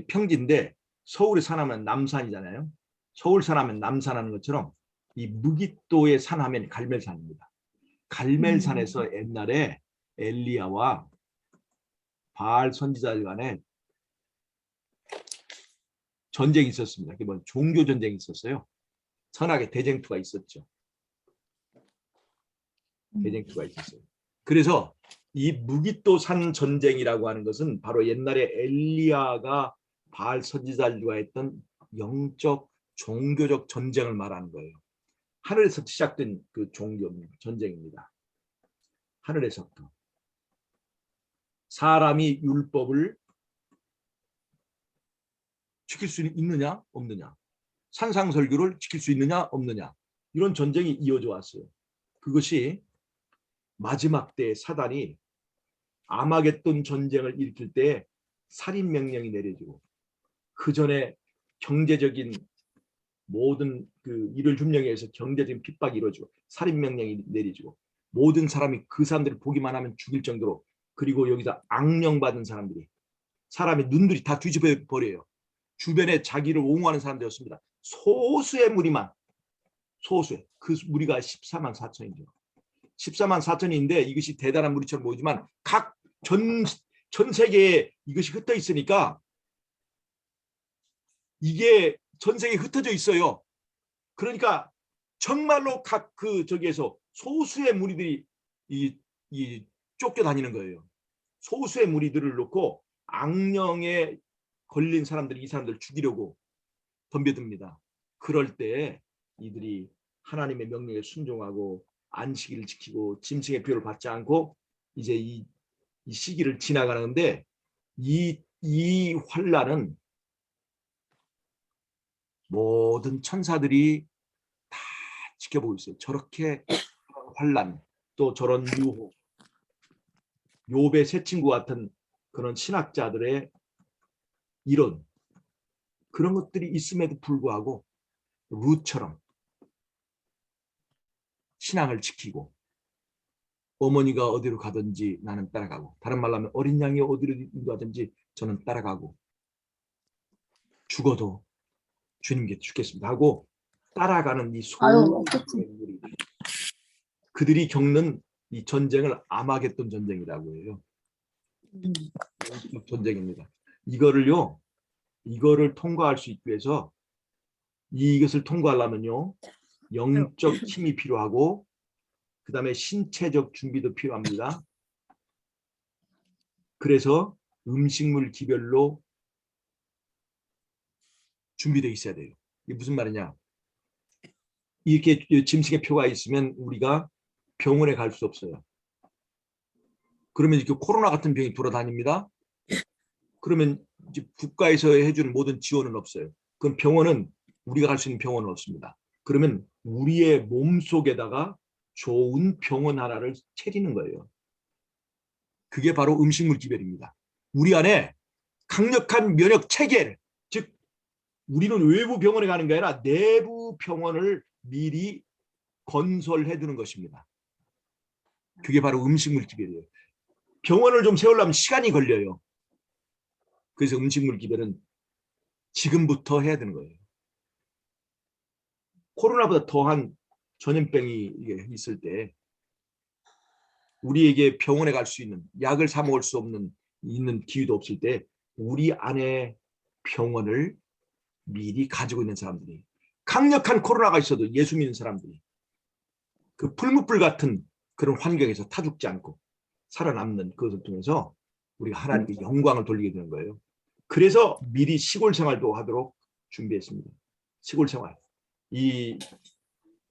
평지인데 서울의 산하면 남산이잖아요. 서울 산하면 남산하는 것처럼 이 무기토의 산하면 갈멜산입니다. 갈멜산에서 옛날에 엘리야와 바알 선지자들 간에 전쟁이 있었습니다. 그게 뭐 종교 전쟁이 있었어요. 선악의 대쟁투가 있었죠. 대쟁투가 있었어요. 그래서 이 무기토 산 전쟁이라고 하는 것은 바로 옛날에 엘리야가 바알 선지자들과 했던 영적 종교적 전쟁을 말하는 거예요. 하늘에서 시작된 그 종교 전쟁입니다. 하늘에서부터. 사람이 율법을 지킬 수 있느냐 없느냐, 산상설교를 지킬 수 있느냐 없느냐, 이런 전쟁이 이어져 왔어요. 그것이 마지막 때 사단이 아마겟돈 전쟁을 일으킬 때 살인 명령이 내려지고 그 전에 경제적인 모든 그 일을 준명에 의해서 경제적인 핍박이 이루어지고 살인 명령이 내려지고 모든 사람이 그 사람들을 보기만 하면 죽일 정도로, 그리고 여기다 악령받은 사람의 눈들이 다 뒤집어 버려요. 주변에 자기를 옹호하는 사람들이었습니다. 소수의 무리만, 소수의 그 무리가 14만 4천이죠. 14만 4천인데 이것이 대단한 무리처럼 보이지만 각 전 세계에 이것이 흩어 있으니까 이게 전 세계에 흩어져 있어요. 그러니까 정말로 각 그 저기에서 소수의 무리들이 이 쫓겨다니는 거예요. 소수의 무리들을 놓고 악령에 걸린 사람들이 이 사람들을 죽이려고 덤벼듭니다. 그럴 때 이들이 하나님의 명령에 순종하고 안식일을 지키고 짐승의 표를 받지 않고 이제 이 시기를 지나가는데 이 환란은 모든 천사들이 다 지켜보고 있어요. 저렇게 환란, 또 저런 유혹, 욥의 세 친구 같은 그런 신학자들의 이론, 그런 것들이 있음에도 불구하고 룻처럼 신앙을 지키고 어머니가 어디로 가든지 나는 따라가고, 다른 말로 하면 어린 양이 어디로 가든지 저는 따라가고 죽어도 주님께 죽겠습니다 하고 따라가는 이 소수의 무리, 그들이 겪는 이 전쟁을 아마겟돈 전쟁이라고 해요. 전쟁입니다. 이거를요 이거를 통과할 수 있기 위해서 이것을 통과하려면요. 영적 힘이 필요하고 그다음에 신체적 준비도 필요합니다. 그래서 음식물 기별로 준비되어 있어야 돼요. 이게 무슨 말이냐? 이렇게 짐승의 표가 있으면 우리가 병원에 갈 수 없어요. 그러면 이렇게 코로나 같은 병이 돌아다닙니다. 그러면 이제 국가에서 해주는 모든 지원은 없어요. 그럼 병원은 우리가 갈 수 있는 병원은 없습니다. 그러면 우리의 몸 속에다가 좋은 병원 하나를 차리는 거예요. 그게 바로 음식물 기별입니다. 우리 안에 강력한 면역 체계, 즉 우리는 외부 병원에 가는 게 아니라 내부 병원을 미리 건설해 두는 것입니다. 그게 바로 음식물 기별이에요. 병원을 좀 세우려면 시간이 걸려요. 그래서 음식물 기별은 지금부터 해야 되는 거예요. 코로나보다 더한 전염병이 있을 때 우리에게 병원에 갈 수 있는, 약을 사 먹을 수 없는 있는 기회도 없을 때 우리 안에 병원을 미리 가지고 있는 사람들이, 강력한 코로나가 있어도 예수 믿는 사람들이 그 풀무불 같은 그런 환경에서 타죽지 않고 살아남는 그것을 통해서 우리가 하나님께 영광을 돌리게 되는 거예요. 그래서 미리 시골 생활도 하도록 준비했습니다. 시골 생활. 이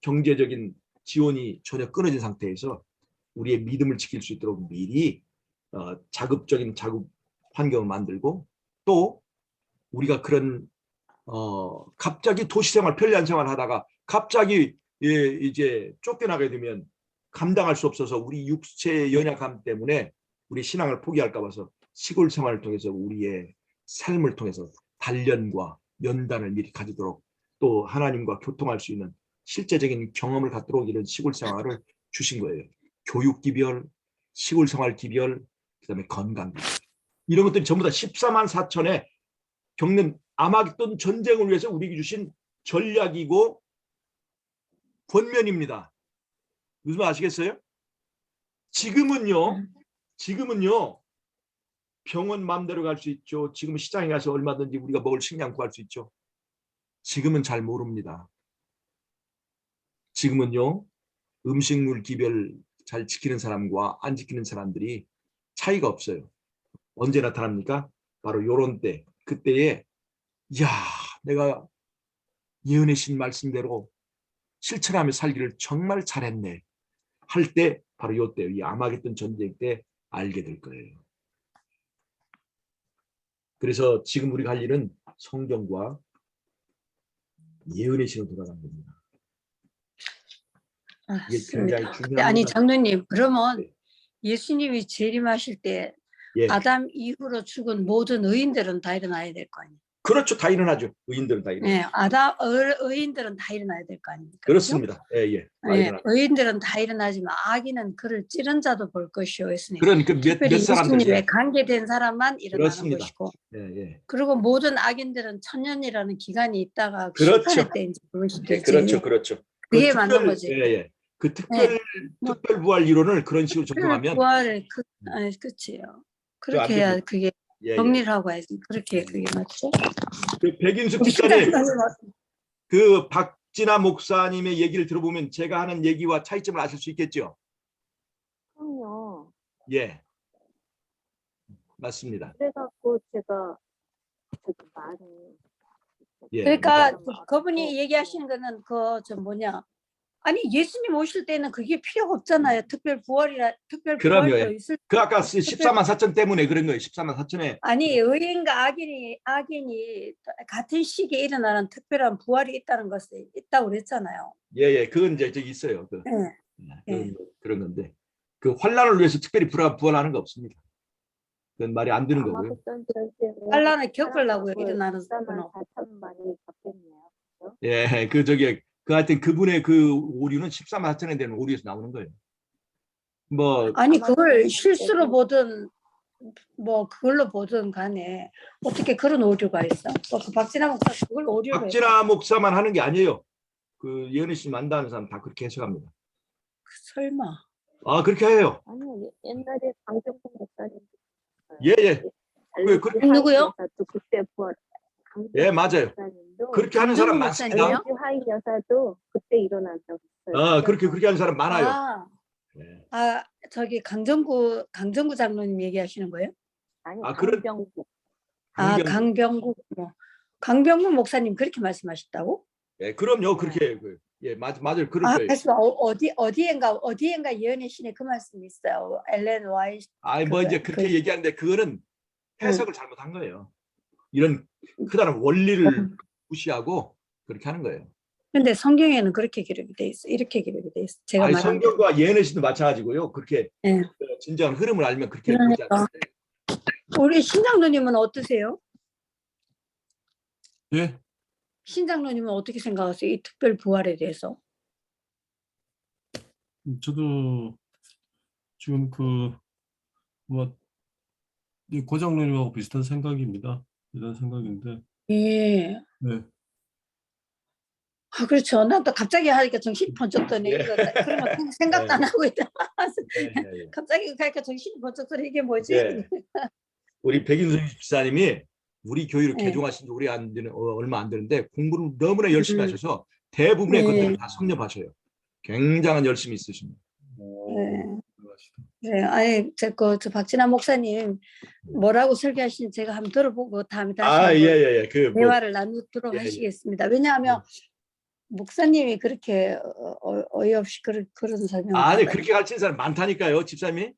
경제적인 지원이 전혀 끊어진 상태에서 우리의 믿음을 지킬 수 있도록 미리 자급적인 자급 환경을 만들고, 또 우리가 그런 갑자기 도시생활, 편리한 생활 하다가 갑자기 이제 쫓겨나게 되면 감당할 수 없어서 우리 육체의 연약함 때문에 우리 신앙을 포기할까 봐서 시골 생활을 통해서 우리의 삶을 통해서 단련과 연단을 미리 가지도록, 또 하나님과 교통할 수 있는 실제적인 경험을 갖도록 이런 시골 생활을 주신 거예요. 교육 기별, 시골 생활 기별, 그다음에 건강 기별. 이런 것들이 전부 다 14만 4천에 겪는 아마겟돈 전쟁을 위해서 우리에게 주신 전략이고 권면입니다. 무슨 말 아시겠어요? 지금은요 병원 마음대로 갈 수 있죠. 지금 시장에 가서 얼마든지 우리가 먹을 식량 구할 수 있죠. 지금은 잘 모릅니다. 지금은요 음식물 기별 잘 지키는 사람과 안 지키는 사람들이 차이가 없어요. 언제 나타납니까? 바로 요런 때, 그때에 이야, 내가 예언의 신 말씀대로 실천하며 살기를 정말 잘했네 할 때, 바로 요때, 이 아마겟돈 전쟁 때 알게 될 거예요. 그래서 지금 우리가 할 일은 성경과 예언의 신으로 돌아가는 겁니다. 이게 굉장히 중요한 아니 거다. 장로님, 그러면 네. 예수님이 재림하실 때 예. 아담 이후로 죽은 모든 의인들은 다 일어나야 될 거 아니에요? 그렇죠. 다 일어나죠. 의인들은 다 일어나죠. 네, 의인들은 다 일어나야 될 거 아닙니까? 그렇습니다. 예, 예. 네, 의인들은 다 일어나지만 악인은 그를 찌른 자도 볼 것이요 했으니 그런 그 특별히 몇 사람들. 예수님에 예. 관계된 사람만 일어나는 그렇습니다. 것이고, 예, 예. 그리고 모든 악인들은 천년이라는 기간이 있다가 그렇죠. 심판의 때 이제 그것이 예, 되지. 그렇죠, 그렇죠. 그게 그 맞는 거지. 예, 예. 그 네. 뭐, 특별 부활 이론을 그런 식으로 적용하면, 부활을 끝이에요. 그렇게 해야 그게 예, 예. 정리를 하고 해야지. 그렇게 그게 맞죠? 그 백인숙 우리 집사님, 신장사님 맞습니다. 그 박진아 목사님의 얘기를 들어보면 제가 하는 얘기와 차이점을 아실 수 있겠죠? 그럼요. 예, 맞습니다. 그래갖고 제가 저도 많이. 예, 그러니까 그분이 얘기하시는 거는 아니 예수님 오실 때는 그게 필요가 없잖아요. 특별 그럼요, 부활도 예. 있을. 그 아까 14만 4천 때문에 그런 거예요. 14만 4천에. 아니 의인과 악인이 같은 시기에 일어나는 특별한 부활이 있다는 것이 있다고 그랬잖아요. 예, 예. 그건 이제 저기 있어요. 네. 그런 건데, 그 환란을 위해서 특별히 부활하는 거 없습니다. 그건 말이 안 되는 거고요. 환란을 겪으려고 일어나는 거는. 4천만이 잡겠네요. 그렇죠? 예, 그 저기 그 하여튼 그분의 그 오류는 14만 4천에 되는 오류에서 나오는 거예요. 뭐 아니 그걸 실수로 보든 뭐 그걸로 보든 간에 어떻게 그런 오류가 있어? 그 박진아 목사 그걸 오류로 박진아 목사만 하는 게 아니에요. 그 예언의 신 만다는 사람 다 그렇게 해석합니다. 설마. 아, 그렇게 해요. 아니요, 옛날에 강정국 목사님. 예, 예. 누구요? 그때 부활 예, 맞아요. 목사님도 그렇게 하는 사람 강정구 많습니다. 목사님이요? LG 화이 여사도 그때 일어난다고 했어요. 그렇게 하는 사람 많아요. 네. 저기 강정구 장로님 얘기하시는 거예요? 아니, 그런- 강병국. 강병국. 강병구 목사님 그렇게 말씀하셨다고? 예, 그럼요. 그렇게 맞아요. 그럴 거예요. 그래서 어디엔가 예언의 신에 그 말씀이 있어요. 엘렌 와이트. 뭐 이제 그렇게 얘기하는데 그거는 해석을 잘못한 거예요. 이런 크다란 원리를 무시하고 그렇게 하는 거예요. 근데 성경에는 그렇게 기록이 돼 있어. 이렇게 기록이 돼 있어. 제가 말한 대로. 성경과 예언의 신도 마찬가지고요. 그렇게 예. 진정한 흐름을 알면 그렇게 그러니까. 보지 않는데. 우리 신장로님은 어떠세요? 예, 신장로님은 어떻게 생각하세요? 이 특별 부활에 대해서? 저도 지금 이 고장로님하고 비슷한 생각입니다. 이런 생각인데, 예. 네, 그렇죠. 난 또 갑자기 하니까 정신이 번쩍 드네. 예. 이거 그런 거 생각도 안 하고 있다. 예. 갑자기 가니까 정신이 번쩍 드네. 이게 뭐지? 예. 우리 백인수 집사님이 우리 교회를 네. 개종하신 지 얼마 안 되는데 공부를 너무나 열심히 하셔서 대부분의 네. 것들을 다 섭렵하셔요. 굉장한 열심이 있으십니다. 네, 아니 저 박진환 목사님 뭐라고 설교하시는지 제가 한번 들어보고 다음에 다시 한번 예. 대화를 나누도록 예. 하시겠습니다. 왜냐하면 목사님이 그렇게 어이없이 그런 설명을 아니 받아요. 그렇게 가르치는 사람 많다니까요, 집사님이.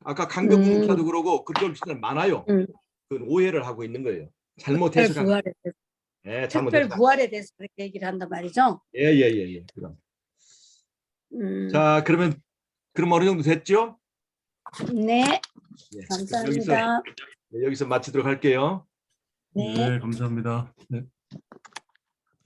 아까 강병국 목사도 그러고 그렇게 가르치는 사람 많아요. 그건 오해를 하고 있는 거예요. 잘못 특별 해석한. 부활에 대해서, 예, 잘못 특별 해석한. 부활에 대해서 그렇게 얘기를 한단 말이죠. 예. 그럼. 자, 그럼 어느 정도 됐죠? 네, 예, 감사합니다. 여기서 마치도록 할게요. 네. 네, 감사합니다. 네.